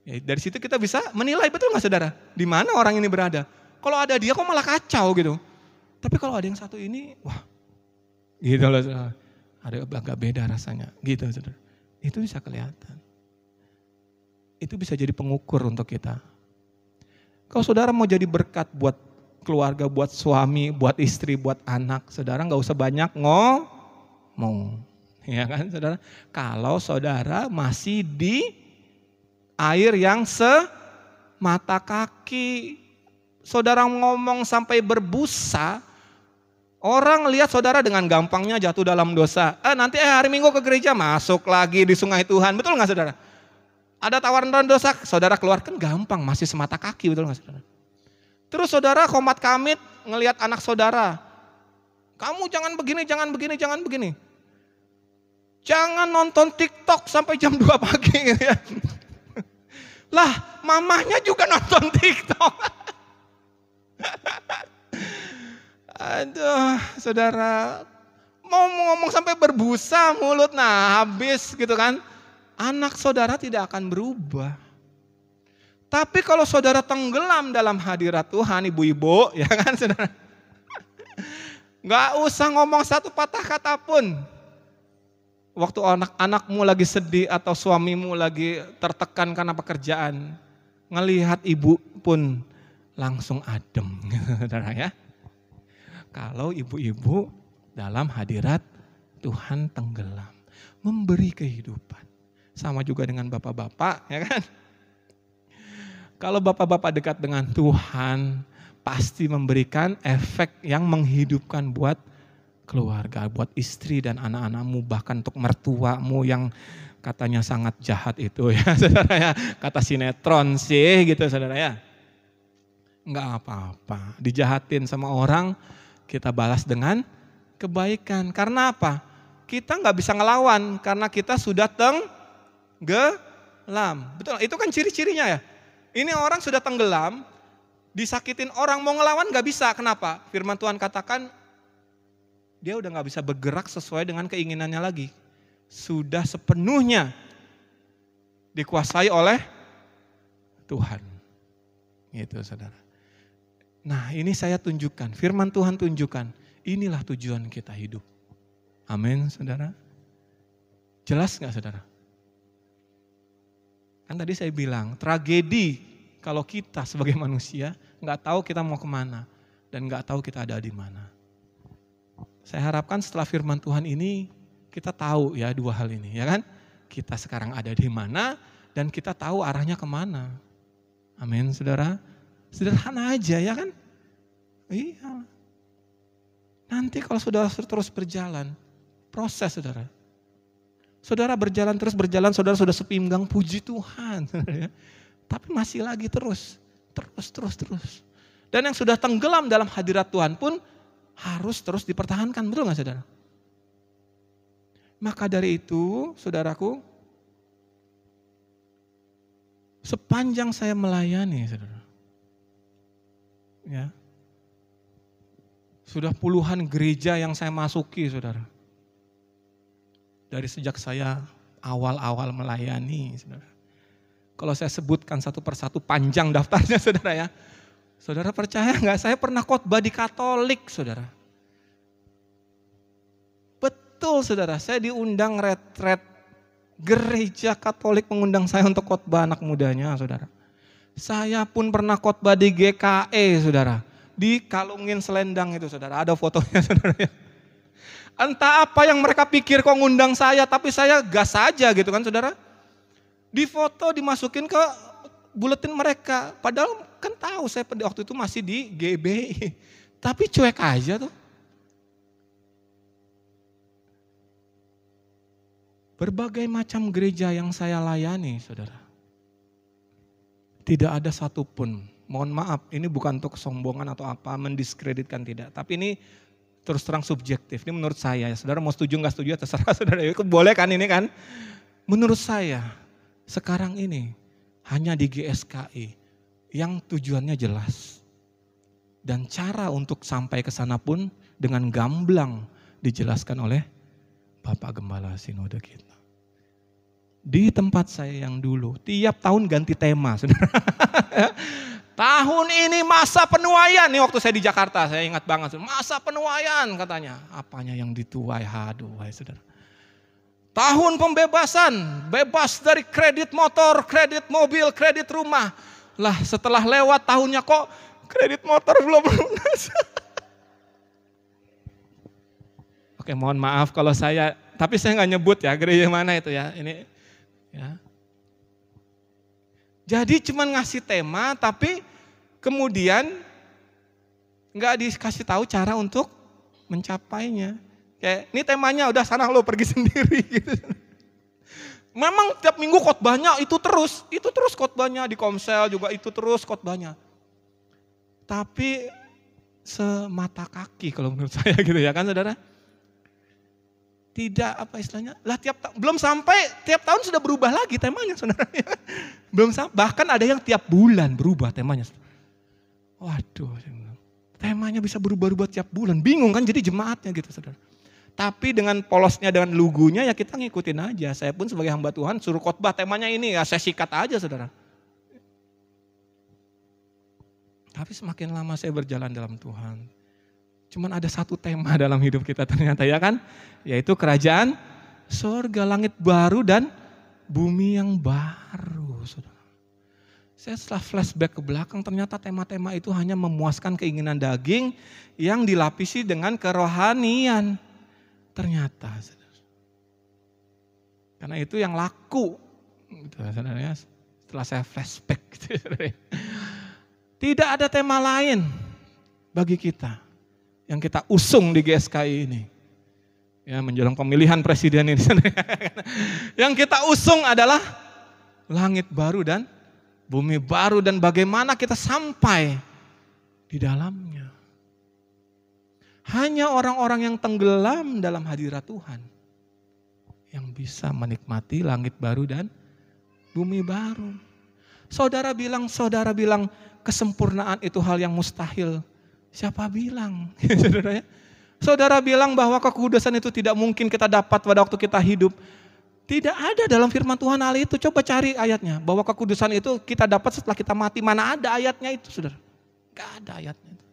Ya, dari situ kita bisa menilai betul nggak saudara, di mana orang ini berada. Kalau ada dia kok malah kacau gitu. Tapi kalau ada yang satu ini, wah, gitu loh, saudara. Ada agak beda rasanya, gitu saudara. Itu bisa kelihatan. Itu bisa jadi pengukur untuk kita. Kalau saudara mau jadi berkat buat keluarga, buat suami, buat istri, buat anak, saudara gak usah banyak ngomong. Ya kan saudara? Kalau saudara masih di air yang mata kaki. Saudara ngomong sampai berbusa, orang lihat saudara dengan gampangnya jatuh dalam dosa. Nanti hari Minggu ke gereja masuk lagi di sungai Tuhan. Betul gak saudara? Ada tawaran dosa, saudara keluarkan gampang, masih semata kaki, betul gak saudara? Terus saudara komat kamit ngelihat anak saudara. Kamu jangan begini, jangan begini, jangan begini. Jangan nonton TikTok sampai jam 2 pagi gitu ya. Lah, mamahnya juga nonton TikTok. Aduh, saudara, mau ngomong sampai berbusa mulut, nah habis gitu kan. Anak saudara tidak akan berubah. Tapi kalau saudara tenggelam dalam hadirat Tuhan, ibu-ibu, ya kan saudara. Gak usah ngomong satu patah kata pun. Waktu anak-anakmu lagi sedih atau suamimu lagi tertekan karena pekerjaan, ngelihat ibu pun langsung adem, saudara ya. Kalau ibu-ibu dalam hadirat Tuhan tenggelam, memberi kehidupan. Sama juga dengan bapak-bapak, ya kan? Kalau bapak-bapak dekat dengan Tuhan, pasti memberikan efek yang menghidupkan buat keluarga, buat istri dan anak-anakmu, bahkan untuk mertuamu yang katanya sangat jahat itu ya, saudara ya. Kata sinetron sih gitu, saudara ya. Enggak apa-apa, dijahatin sama orang, kita balas dengan kebaikan. Karena apa? Kita nggak bisa ngelawan karena kita sudah tenggelam. Betul, itu kan ciri-cirinya ya. Ini orang sudah tenggelam, disakitin orang, mau ngelawan nggak bisa. Kenapa? Firman Tuhan katakan dia udah nggak bisa bergerak sesuai dengan keinginannya lagi. Sudah sepenuhnya dikuasai oleh Tuhan. Gitu saudara. Nah ini saya tunjukkan, firman Tuhan tunjukkan, inilah tujuan kita hidup. Amin saudara. Jelas gak saudara? Kan tadi saya bilang, tragedi kalau kita sebagai manusia gak tahu kita mau kemana dan gak tahu kita ada di mana. Saya harapkan setelah firman Tuhan ini kita tahu ya dua hal ini ya kan. Kita sekarang ada di mana dan kita tahu arahnya kemana. Amin saudara. Sederhana aja ya kan? Iya. Nanti kalau saudara terus berjalan, proses saudara. Saudara berjalan terus berjalan, saudara sudah sepinggang puji Tuhan. Tapi masih lagi terus. Dan yang sudah tenggelam dalam hadirat Tuhan pun harus terus dipertahankan, betul gak saudara? Maka dari itu, saudaraku, sepanjang saya melayani, saudara, ya, sudah puluhan gereja yang saya masuki, saudara. Dari sejak saya awal-awal melayani, saudara. Kalau saya sebutkan satu persatu panjang daftarnya, saudara ya. Saudara percaya nggak? Saya pernah khotbah di Katolik, saudara. Betul, saudara. Saya diundang retret gereja Katolik mengundang saya untuk khotbah anak mudanya, saudara. Saya pun pernah khotbah di GKE, saudara. Dikalungin selendang itu, saudara. Ada fotonya, saudara. Entah apa yang mereka pikir kok ngundang saya, tapi saya gas aja gitu kan, saudara. Di foto dimasukin ke buletin mereka. Padahal kan tahu saya waktu itu masih di GBI. Tapi cuek aja tuh. Berbagai macam gereja yang saya layani, saudara. Tidak ada satupun, mohon maaf, ini bukan untuk kesombongan atau apa, mendiskreditkan tidak. Tapi ini terus terang subjektif, ini menurut saya. Saudara mau setuju nggak setuju, terserah saudara. Boleh kan ini kan? Menurut saya, sekarang ini hanya di GSKI yang tujuannya jelas. Dan cara untuk sampai ke sana pun dengan gamblang dijelaskan oleh Bapak Gembala Sinode kita. Di tempat saya yang dulu, tiap tahun ganti tema, saudara. Tahun ini masa penuaian, nih waktu saya di Jakarta, saya ingat banget. Masa penuaian katanya, apanya yang dituai, aduh saudara. Tahun pembebasan, bebas dari kredit motor, kredit mobil, kredit rumah. Lah setelah lewat tahunnya kok kredit motor belum lunas. Oke, mohon maaf kalau saya, tapi saya nggak nyebut ya gereja mana itu ya. Ini ya. Jadi cuman ngasih tema tapi kemudian nggak dikasih tahu cara untuk mencapainya. Kayak ini temanya, udah sana lo pergi sendiri gitu. Memang tiap minggu khotbahnya itu terus khotbahnya di Komsel juga itu terus khotbahnya. Tapi semata kaki kalau menurut saya gitu ya kan saudara. Tidak apa istilahnya, lah belum sampai tiap tahun sudah berubah lagi temanya saudara. Belum sampai, bahkan ada yang tiap bulan berubah temanya. Waduh, temanya bisa berubah-ubah tiap bulan, bingung kan jadi jemaatnya gitu saudara. Tapi dengan polosnya, dengan lugunya ya kita ngikutin aja. Saya pun sebagai hamba Tuhan suruh khotbah temanya ini ya saya sikat aja saudara. Tapi semakin lama saya berjalan dalam Tuhan, cuman ada satu tema dalam hidup kita ternyata ya kan, yaitu kerajaan sorga, langit baru dan bumi yang baru. Saudara. Saya setelah flashback ke belakang ternyata tema-tema itu hanya memuaskan keinginan daging yang dilapisi dengan kerohanian. Ternyata saudara. Karena itu yang laku. Gitu, saudara, ya. Setelah saya flashback. Gitu, saudara. Tidak ada tema lain bagi kita yang kita usung di GSKI ini. Ya, menjelang pemilihan presiden ini. Yang kita usung adalah langit baru dan bumi baru dan bagaimana kita sampai di dalamnya. Hanya orang-orang yang tenggelam dalam hadirat Tuhan yang bisa menikmati langit baru dan bumi baru. Saudara bilang kesempurnaan itu hal yang mustahil. Siapa bilang? Saudara ya? Saudara bilang bahwa kekudusan itu tidak mungkin kita dapat pada waktu kita hidup. Tidak ada dalam firman Tuhan hal itu. Coba cari ayatnya. Bahwa kekudusan itu kita dapat setelah kita mati. Mana ada ayatnya itu saudara? Gak ada ayatnya itu.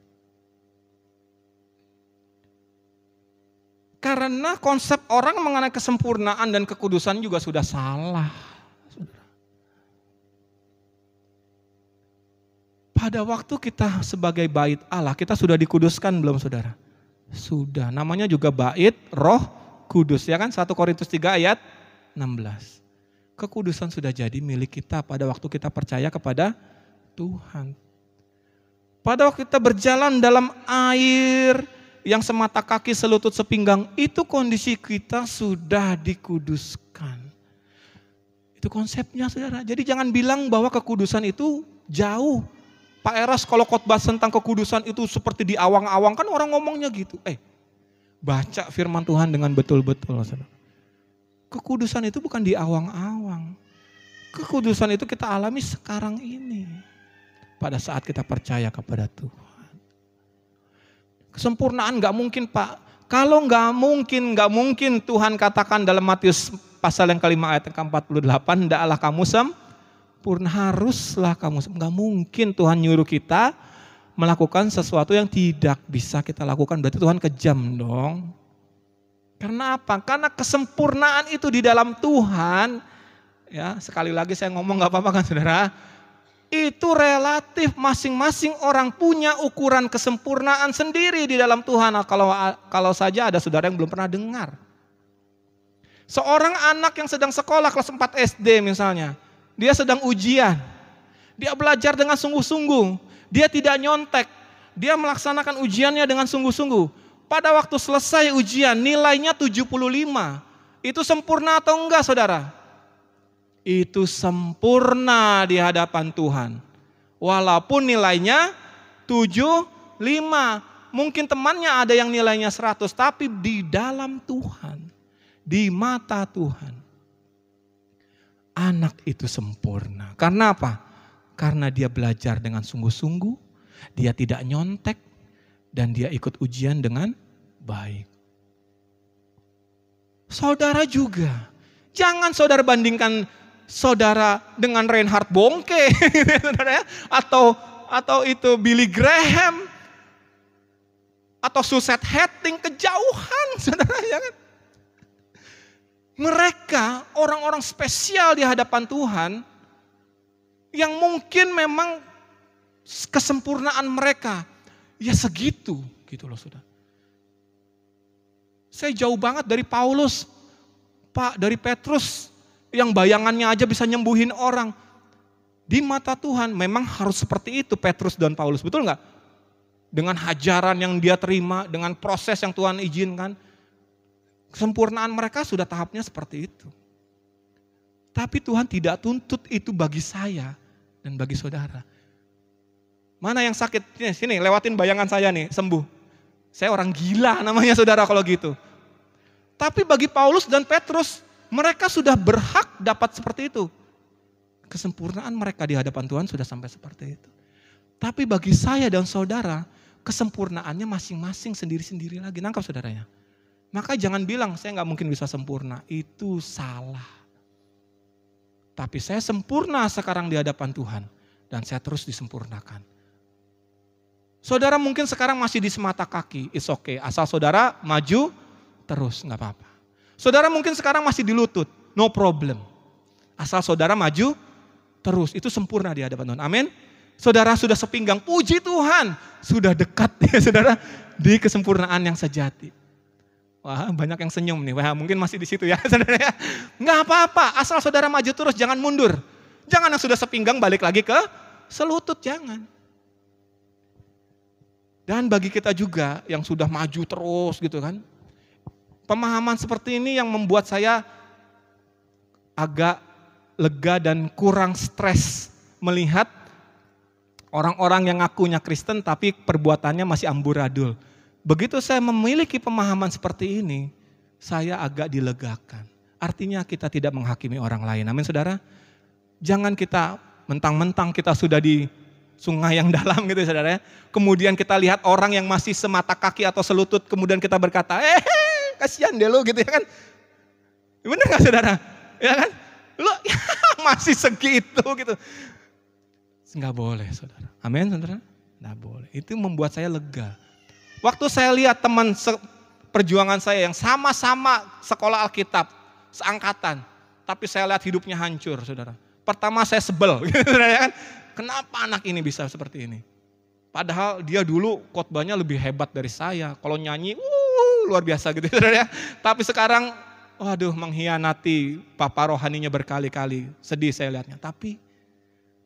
Karena konsep orang mengenai kesempurnaan dan kekudusan juga sudah salah. Pada waktu kita sebagai bait Allah, kita sudah dikuduskan belum saudara? Sudah, namanya juga bait Roh Kudus ya kan? 1 Korintus 3 ayat 16. Kekudusan sudah jadi milik kita pada waktu kita percaya kepada Tuhan. Pada waktu kita berjalan dalam air yang semata kaki selutut sepinggang, itu kondisi kita sudah dikuduskan. Itu konsepnya saudara. Jadi jangan bilang bahwa kekudusan itu jauh. Pak Eras kalau khotbah tentang kekudusan itu seperti di awang-awang, kan orang ngomongnya gitu. Baca firman Tuhan dengan betul-betul. Saudara. Kekudusan itu bukan di awang-awang. Kekudusan itu kita alami sekarang ini. Pada saat kita percaya kepada Tuhan. Kesempurnaan gak mungkin Pak. Kalau gak mungkin Tuhan katakan dalam Matius pasal yang kelima ayat yang ke-48, hendaklah kamu sempurna, haruslah kamu. Gak mungkin Tuhan nyuruh kita melakukan sesuatu yang tidak bisa kita lakukan. Berarti Tuhan kejam dong. Karena apa? Karena kesempurnaan itu di dalam Tuhan. Ya, sekali lagi saya ngomong gak apa-apa kan saudara. Itu relatif, masing-masing orang punya ukuran kesempurnaan sendiri di dalam Tuhan. Kalau saja ada saudara yang belum pernah dengar. Seorang anak yang sedang sekolah kelas 4 SD misalnya. Dia sedang ujian, dia belajar dengan sungguh-sungguh, dia tidak nyontek, dia melaksanakan ujiannya dengan sungguh-sungguh. Pada waktu selesai ujian nilainya 75, itu sempurna atau enggak saudara? Itu sempurna di hadapan Tuhan. Walaupun nilainya 75, mungkin temannya ada yang nilainya 100, tapi di dalam Tuhan, di mata Tuhan. Anak itu sempurna. Karena apa? Karena dia belajar dengan sungguh-sungguh, dia tidak nyontek, dan dia ikut ujian dengan baik. Saudara juga, jangan saudara bandingkan saudara dengan Reinhard Bonnke, atau itu Billy Graham, atau Suzette Hatting, kejauhan saudara ya kan? Mereka orang-orang spesial di hadapan Tuhan yang mungkin memang kesempurnaan mereka ya segitu gitu loh saudara. Saya jauh banget dari Paulus, Pak, dari Petrus yang bayangannya aja bisa nyembuhin orang. Di mata Tuhan memang harus seperti itu Petrus dan Paulus, betul nggak? Dengan hajaran yang dia terima, dengan proses yang Tuhan izinkan, kesempurnaan mereka sudah tahapnya seperti itu. Tapi Tuhan tidak tuntut itu bagi saya dan bagi saudara. Mana yang sakit? Sini lewatin bayangan saya nih, sembuh. Saya orang gila namanya saudara kalau gitu. Tapi bagi Paulus dan Petrus, mereka sudah berhak dapat seperti itu. Kesempurnaan mereka di hadapan Tuhan sudah sampai seperti itu. Tapi bagi saya dan saudara, kesempurnaannya masing-masing sendiri-sendiri lagi. Nangkap saudaranya? Maka jangan bilang saya nggak mungkin bisa sempurna. Itu salah. Tapi saya sempurna sekarang di hadapan Tuhan. Dan saya terus disempurnakan. Saudara mungkin sekarang masih di semata kaki. It's okay. Asal saudara maju terus, nggak apa-apa. Saudara mungkin sekarang masih di lutut. No problem. Asal saudara maju terus. Itu sempurna di hadapan Tuhan. Amin. Saudara sudah sepinggang. Puji Tuhan. Sudah dekat ya saudara. Di kesempurnaan yang sejati. Wah, banyak yang senyum nih. Wah, mungkin masih di situ ya, saudara ya. Nggak apa-apa, asal saudara maju terus, jangan mundur. Jangan yang sudah sepinggang balik lagi ke selutut, jangan. Dan bagi kita juga yang sudah maju terus gitu kan. Pemahaman seperti ini yang membuat saya agak lega dan kurang stres melihat orang-orang yang ngakunya Kristen tapi perbuatannya masih amburadul. Begitu saya memiliki pemahaman seperti ini, saya agak dilegakan. Artinya kita tidak menghakimi orang lain. Amin saudara. Jangan kita mentang-mentang kita sudah di sungai yang dalam gitu saudara ya. Kemudian kita lihat orang yang masih semata kaki atau selutut, kemudian kita berkata, kasihan deh lo gitu ya kan. Bener gak saudara? Ya kan? Lo ya, masih segitu gitu. Enggak boleh saudara. Amin saudara. Enggak boleh. Itu membuat saya lega. Waktu saya lihat teman perjuangan saya yang sama-sama sekolah Alkitab, seangkatan. Tapi saya lihat hidupnya hancur saudara. Pertama saya sebel gitu saudara ya kan. Kenapa anak ini bisa seperti ini? Padahal dia dulu khotbahnya lebih hebat dari saya. Kalau nyanyi luar biasa gitu saudara ya. Tapi sekarang waduh mengkhianati papa rohaninya berkali-kali. Sedih saya lihatnya. Tapi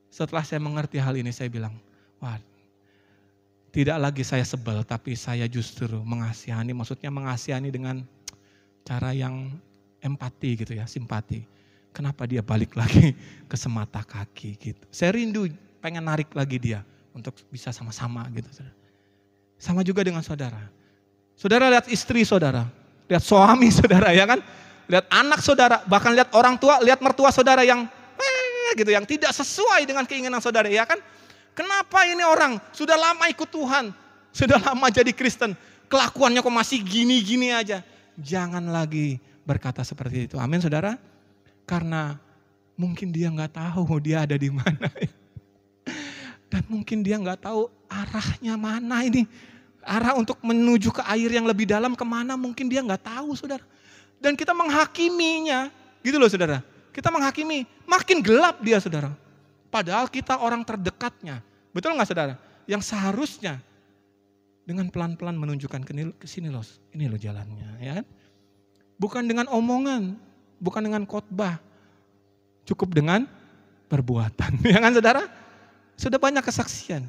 setelah saya mengerti hal ini saya bilang, wah, tidak lagi saya sebel, tapi saya justru mengasihani. Maksudnya mengasihani dengan cara yang empati gitu ya, simpati. Kenapa dia balik lagi ke semata kaki gitu. Saya rindu pengen narik lagi dia untuk bisa sama-sama gitu. Sama juga dengan saudara. Saudara lihat istri saudara, lihat suami saudara ya kan. Lihat anak saudara, bahkan lihat orang tua, lihat mertua saudara yang gitu, yang tidak sesuai dengan keinginan saudara ya kan. Kenapa ini orang sudah lama ikut Tuhan, sudah lama jadi Kristen, kelakuannya kok masih gini-gini aja. Jangan lagi berkata seperti itu. Amin saudara. Karena mungkin dia nggak tahu dia ada di mana. Dan mungkin dia nggak tahu arahnya mana ini. Arah untuk menuju ke air yang lebih dalam kemana mungkin dia nggak tahu saudara. Dan kita menghakiminya gitu loh saudara. Kita menghakimi, makin gelap dia saudara. Padahal kita orang terdekatnya. Betul gak saudara? Yang seharusnya dengan pelan-pelan menunjukkan ke sini loh. Ini loh jalannya ya kan. Bukan dengan omongan, bukan dengan khotbah. Cukup dengan perbuatan. Ya kan saudara? Sudah banyak kesaksian.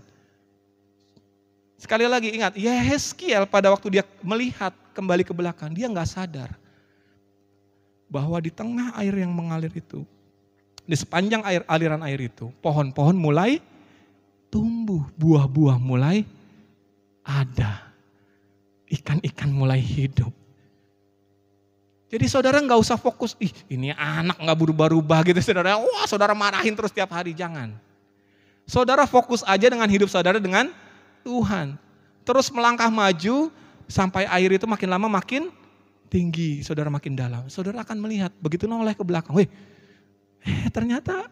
Sekali lagi ingat, Yehezkiel pada waktu dia melihat kembali ke belakang, dia gak sadar. Bahwa di tengah air yang mengalir itu, di sepanjang aliran air itu, pohon-pohon mulai tumbuh, buah-buah mulai ada, ikan-ikan mulai hidup. Jadi saudara nggak usah fokus, ini anak nggak berubah-ubah gitu saudara. Wah saudara marahin terus tiap hari, jangan. Saudara fokus aja dengan hidup saudara dengan Tuhan. Terus melangkah maju sampai air itu makin lama makin tinggi, saudara makin dalam. Saudara akan melihat, begitu noleh ke belakang, ternyata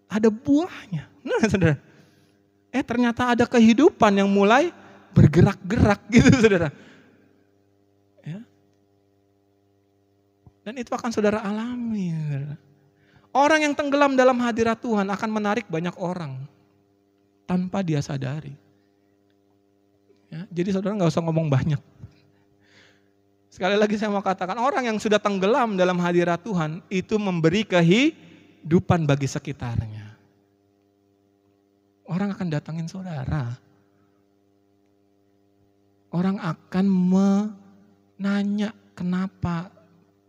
ada buahnya. Nah, saudara. Ternyata ada kehidupan yang mulai bergerak-gerak gitu, saudara. Ya. Dan itu akan saudara alami. Saudara. Orang yang tenggelam dalam hadirat Tuhan akan menarik banyak orang tanpa dia sadari. Ya, jadi saudara nggak usah ngomong banyak. Sekali lagi saya mau katakan, orang yang sudah tenggelam dalam hadirat Tuhan itu memberi kehidupan bagi sekitarnya. orang akan datangin saudara. Orang akan menanya, kenapa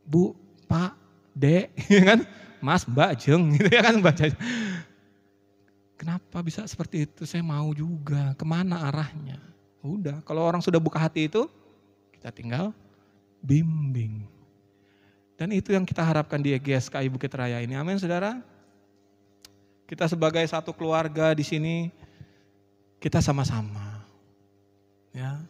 Bu, Pak, Dek, kan? Mas, Mbak, Jeng, gitu ya kan baca. Kenapa bisa seperti itu? Saya mau juga. Kemana arahnya? Udah, kalau orang sudah buka hati itu, kita tinggal bimbing. Dan itu yang kita harapkan di GSKI Bukit Raya ini. Amin, saudara. Kita sebagai satu keluarga di sini, kita sama-sama. Ya.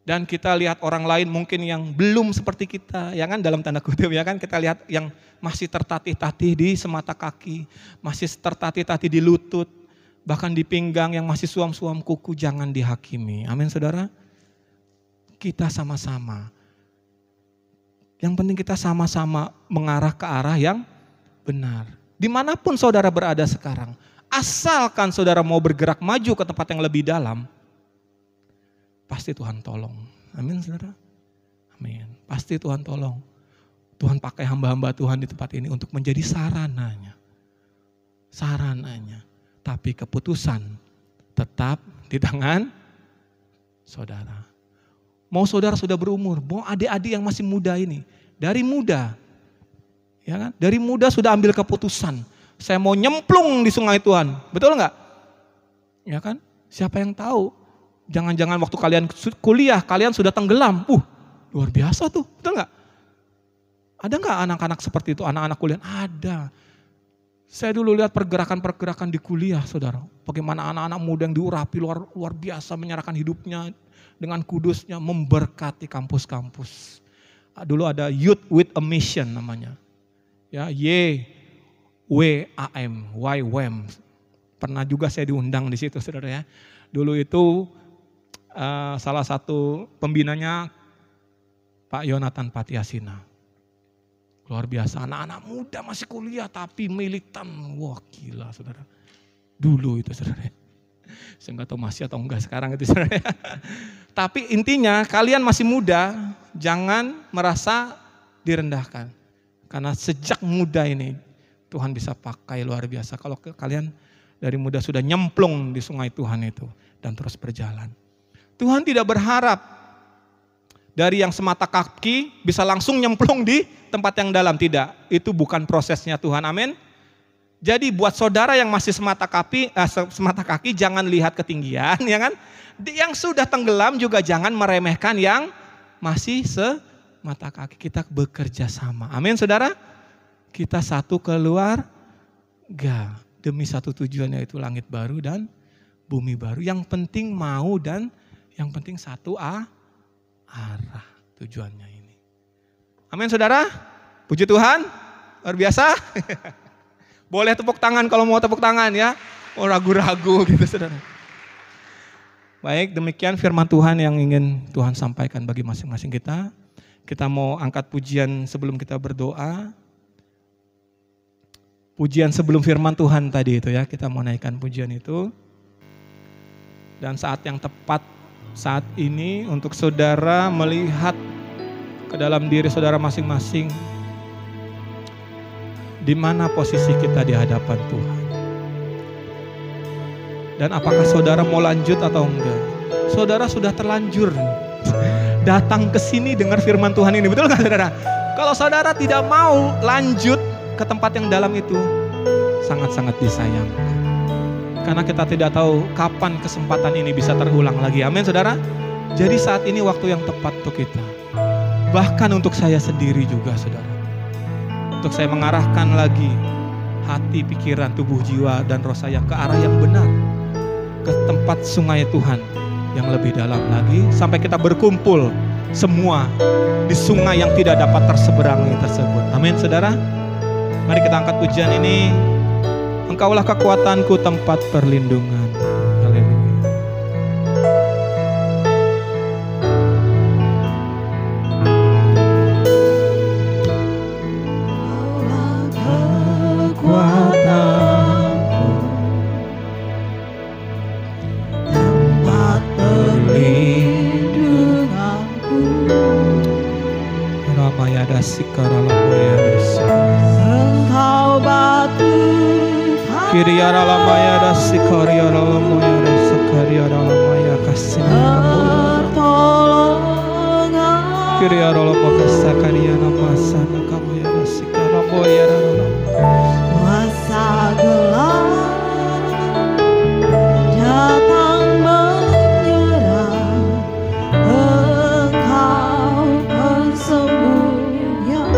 Dan kita lihat orang lain mungkin yang belum seperti kita, ya kan, dalam tanda kutip, ya kan, kita lihat yang masih tertatih-tatih di semata kaki, masih tertatih-tatih di lutut, bahkan di pinggang yang masih suam-suam kuku, jangan dihakimi. Amin, saudara. Kita sama-sama. Yang penting kita sama-sama mengarah ke arah yang benar. Dimanapun saudara berada sekarang, asalkan saudara mau bergerak maju ke tempat yang lebih dalam, pasti Tuhan tolong. Amin, saudara. Amin. Pasti Tuhan tolong. Tuhan pakai hamba-hamba Tuhan di tempat ini untuk menjadi sarananya. Sarananya. Tapi keputusan tetap di tangan saudara. Mau saudara sudah berumur, mau adik-adik yang masih muda ini, dari muda, ya kan? Dari muda sudah ambil keputusan. Saya mau nyemplung di sungai Tuhan, betul nggak? Ya kan? Siapa yang tahu? Jangan-jangan waktu kalian kuliah, kalian sudah tenggelam. Luar biasa tuh, betul nggak? Ada nggak anak-anak seperti itu, anak-anak kuliah? Ada. Saya dulu lihat pergerakan-pergerakan di kuliah, saudara. Bagaimana anak-anak muda yang diurapi luar biasa menyerahkan hidupnya dengan kudusnya, memberkati kampus-kampus. Dulu ada Youth with a Mission namanya. Ya, YWAM. Pernah juga saya diundang di situ, saudara ya. Dulu itu salah satu pembinanya Pak Yonatan Patiasina. Luar biasa, anak-anak muda masih kuliah tapi militan. Wah, gila, saudara. Dulu itu, saudara. Saya nggak tahu masih atau enggak sekarang itu, saudara. Tapi intinya kalian masih muda, jangan merasa direndahkan. Karena sejak muda ini Tuhan bisa pakai luar biasa. Kalau kalian dari muda sudah nyemplung di sungai Tuhan itu dan terus berjalan. Tuhan tidak berharap dari yang semata kaki bisa langsung nyemplung di tempat yang dalam. Tidak, itu bukan prosesnya Tuhan, amin. Jadi buat saudara yang masih semata kaki jangan lihat ketinggian, ya kan. Yang sudah tenggelam juga jangan meremehkan yang masih semata kaki. Kita bekerja sama, amin saudara. Kita satu keluarga demi satu tujuan, yaitu langit baru dan bumi baru. Yang penting mau dan yang penting satu arah tujuannya ini. Amin saudara. Puji Tuhan, luar biasa. Boleh tepuk tangan kalau mau tepuk tangan ya. Oh, ragu-ragu gitu saudara. Baik, demikian firman Tuhan yang ingin Tuhan sampaikan bagi masing-masing kita. Kita mau angkat pujian sebelum kita berdoa. Pujian sebelum firman Tuhan tadi itu ya, kita mau naikkan pujian itu. Dan saat yang tepat saat ini untuk saudara melihat ke dalam diri saudara masing-masing. Di mana posisi kita di hadapan Tuhan. Dan apakah saudara mau lanjut atau enggak? Saudara sudah terlanjur datang ke sini dengar firman Tuhan ini, betul nggak saudara? Kalau saudara tidak mau lanjut ke tempat yang dalam itu, sangat-sangat disayangkan. Karena kita tidak tahu kapan kesempatan ini bisa terulang lagi. Amin saudara. Jadi saat ini waktu yang tepat untuk kita. Bahkan untuk saya sendiri juga saudara. Untuk saya mengarahkan lagi hati, pikiran, tubuh, jiwa, dan roh saya ke arah yang benar. Ke tempat sungai Tuhan yang lebih dalam lagi. Sampai kita berkumpul semua di sungai yang tidak dapat terseberangi tersebut. Amin saudara. Mari kita angkat pujian ini. Engkaulah kekuatanku, tempat perlindungan. Haleluya. Engkau batu Kiriara lamaya da sikariara lamaya da sakariara lamaya kasih. Kiriara lamaya sakariara masana kamaya da sikara boya da Kuasa gelap datang menyerang, Engkau persembunyian.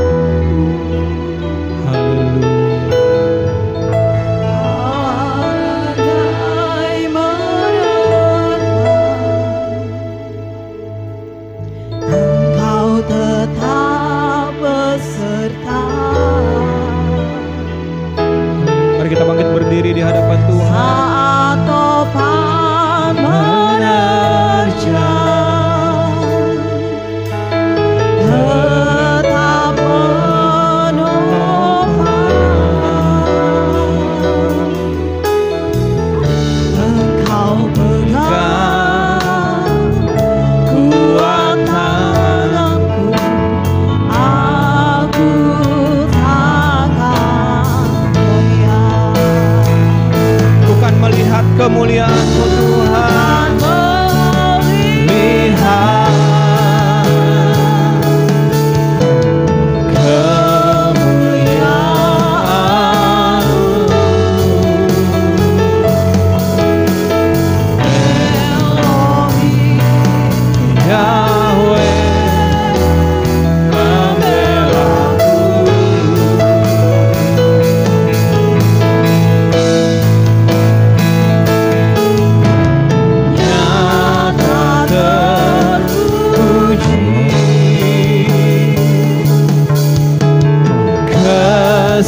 Badai menerpa, Engkau tetap beserta. Mari kita bangkit berdiri di hadapan Tuhan. Saat topan menerjang, tetap menopang. Engkau pegang kuat tanganku, aku takkan goyah. Bukan melihat kemuliaan-Mu Tuhan, melihat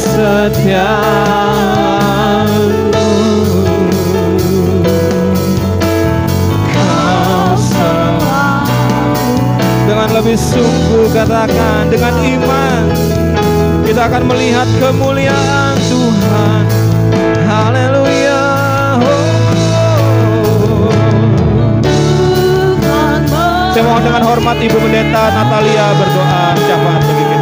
kesetiaan-Mu, Kau selalu. Dengan lebih sungguh katakan, dengan iman kita akan melihat kemuliaan Tuhan. Haleluya. Saya mohon dengan hormat Ibu Pendeta Natalia berdoa syafaat bagi kita.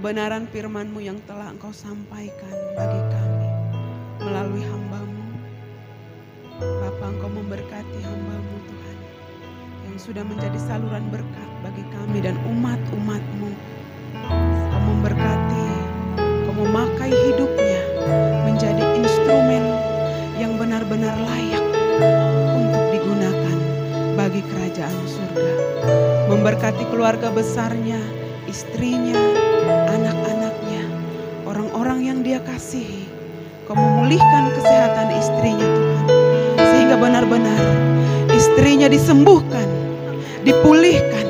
kebenaran firman-Mu yang telah Engkau sampaikan bagi kami melalui hamba-Mu. Bapa, Engkau memberkati hamba-Mu Tuhan, yang sudah menjadi saluran berkat bagi kami dan umat-umat-Mu. Engkau memberkati, Engkau memakai hidupnya menjadi instrumen yang benar-benar layak untuk digunakan bagi kerajaan surga. Memberkati keluarga besarnya, istrinya, anak-anaknya, orang-orang yang dia kasihi. Kau memulihkan kesehatan istrinya Tuhan, sehingga benar-benar istrinya disembuhkan, dipulihkan.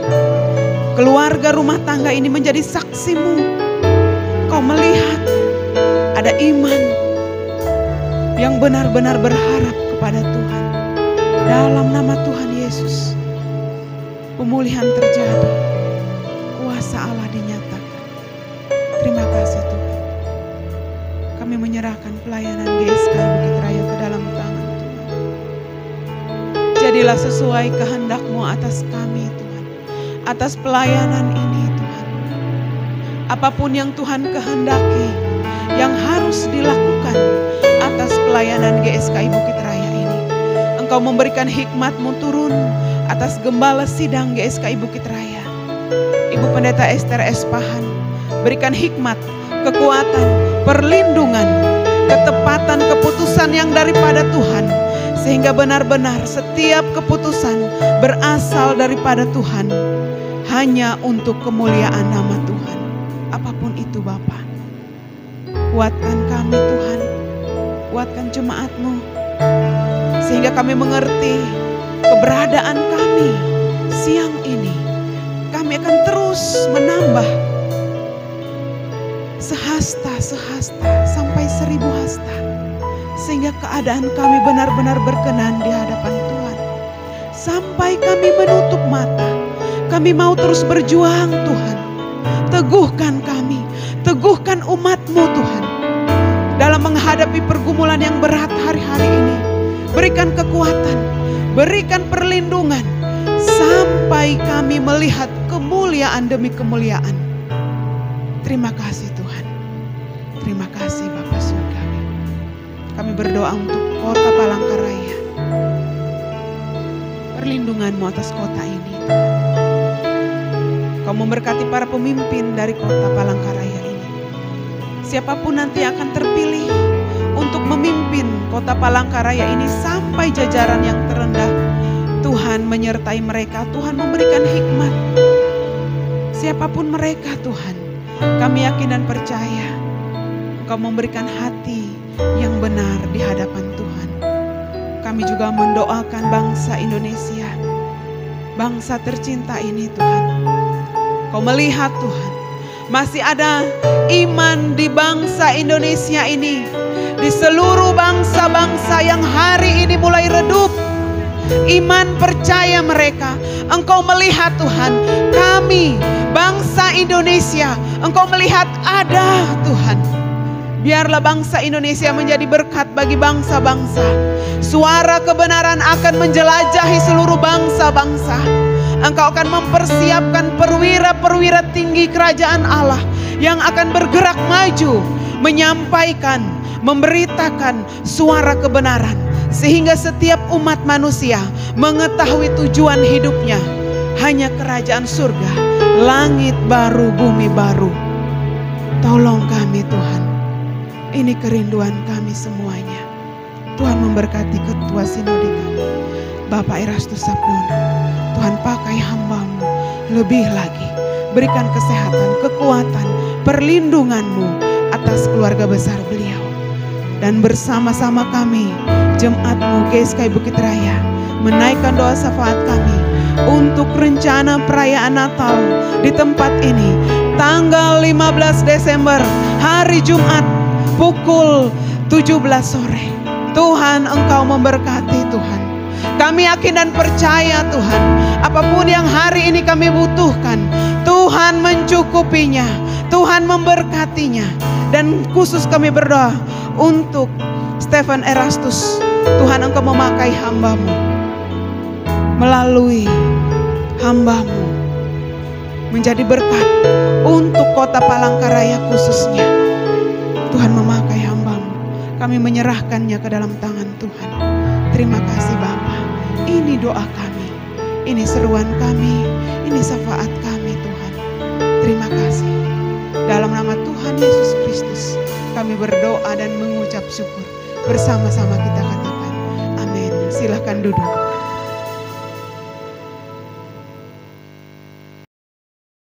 Keluarga rumah tangga ini menjadi saksi-Mu. Kau melihat ada iman yang benar-benar berharap kepada Tuhan. Dalam nama Tuhan Yesus, pemulihan terjadi, kuasa Allah dinyatakan. Terima kasih Tuhan. Kami menyerahkan pelayanan GSK Bukit Raya ke dalam tangan Tuhan. Jadilah sesuai kehendak-Mu atas kami Tuhan, atas pelayanan ini Tuhan. Apapun yang Tuhan kehendaki, yang harus dilakukan atas pelayanan GSK Bukit Raya ini, Engkau memberikan hikmat-Mu turun atas Gembala Sidang GSKI Bukit Raya, Ibu Pendeta Esther Espahan. Berikan hikmat, kekuatan, perlindungan, ketepatan keputusan yang daripada Tuhan, sehingga benar-benar setiap keputusan berasal daripada Tuhan, hanya untuk kemuliaan nama Tuhan. Apapun itu Bapa, kuatkan kami Tuhan, kuatkan jemaat-Mu, sehingga kami mengerti keberadaan kami siang ini. Kami akan terus menambah sehasta sampai 1000 hasta, sehingga keadaan kami benar-benar berkenan di hadapan Tuhan. Sampai kami menutup mata, kami mau terus berjuang Tuhan. Teguhkan kami, teguhkan umat-Mu Tuhan, dalam menghadapi pergumulan yang berat hari-hari ini. Berikan kekuatan, berikan perlindungan, sampai kami melihat kemuliaan demi kemuliaan. Terima kasih Tuhan. Terima kasih Bapa Surgawi. Kami berdoa untuk kota Palangkaraya. Perlindungan-Mu atas kota ini Tuhan. Kau memberkati para pemimpin dari kota Palangkaraya ini. Siapapun nanti akan terpilih untuk memimpin kota Palangkaraya ini sampai jajaran yang terendah, Tuhan menyertai mereka. Tuhan memberikan hikmat. Siapapun mereka Tuhan, kami yakin dan percaya Engkau memberikan hati yang benar di hadapan Tuhan. Kami juga mendoakan bangsa Indonesia, bangsa tercinta ini Tuhan. Kau melihat Tuhan, masih ada iman di bangsa Indonesia ini, di seluruh bangsa-bangsa yang hari ini mulai redup. Iman percaya mereka. Engkau melihat Tuhan, kami bangsa Indonesia, Engkau melihat ada Tuhan. Biarlah bangsa Indonesia menjadi berkat bagi bangsa-bangsa. Suara kebenaran akan menjelajahi seluruh bangsa-bangsa. Engkau akan mempersiapkan perwira-perwira tinggi kerajaan Allah yang akan bergerak maju, menyampaikan, memberitakan suara kebenaran, sehingga setiap umat manusia mengetahui tujuan hidupnya hanya kerajaan surga, langit baru, bumi baru. Tolong kami Tuhan, ini kerinduan kami semuanya. Tuhan memberkati ketua sinode kami, Bapak Erastus Sabdono. Tuhan pakai hamba-Mu lebih lagi, berikan kesehatan, kekuatan, perlindungan-Mu atas keluarga besar beliau. Dan bersama-sama kami, jemaat-Mu GSKI Bukit Raya, menaikkan doa syafaat kami untuk rencana perayaan Natal di tempat ini. Tanggal 15 Desember, hari Jumat, pukul 17 sore. Tuhan, Engkau memberkati Tuhan. Kami yakin dan percaya Tuhan, apapun yang hari ini kami butuhkan, Tuhan mencukupinya, Tuhan memberkatinya. Dan khusus kami berdoa untuk Stephen Erastus. Tuhan, Engkau memakai hamba-Mu, melalui hamba-Mu menjadi berkat untuk kota Palangkaraya khususnya. Tuhan memakai hamba-Mu, kami menyerahkannya ke dalam tangan Tuhan. Terima kasih Bapa. Ini doa kami, ini seruan kami, ini syafaat kami Tuhan. Terima kasih. Dalam nama Tuhan Yesus Kristus kami berdoa dan mengucap syukur. Bersama-sama kita katakan amin. Silahkan duduk.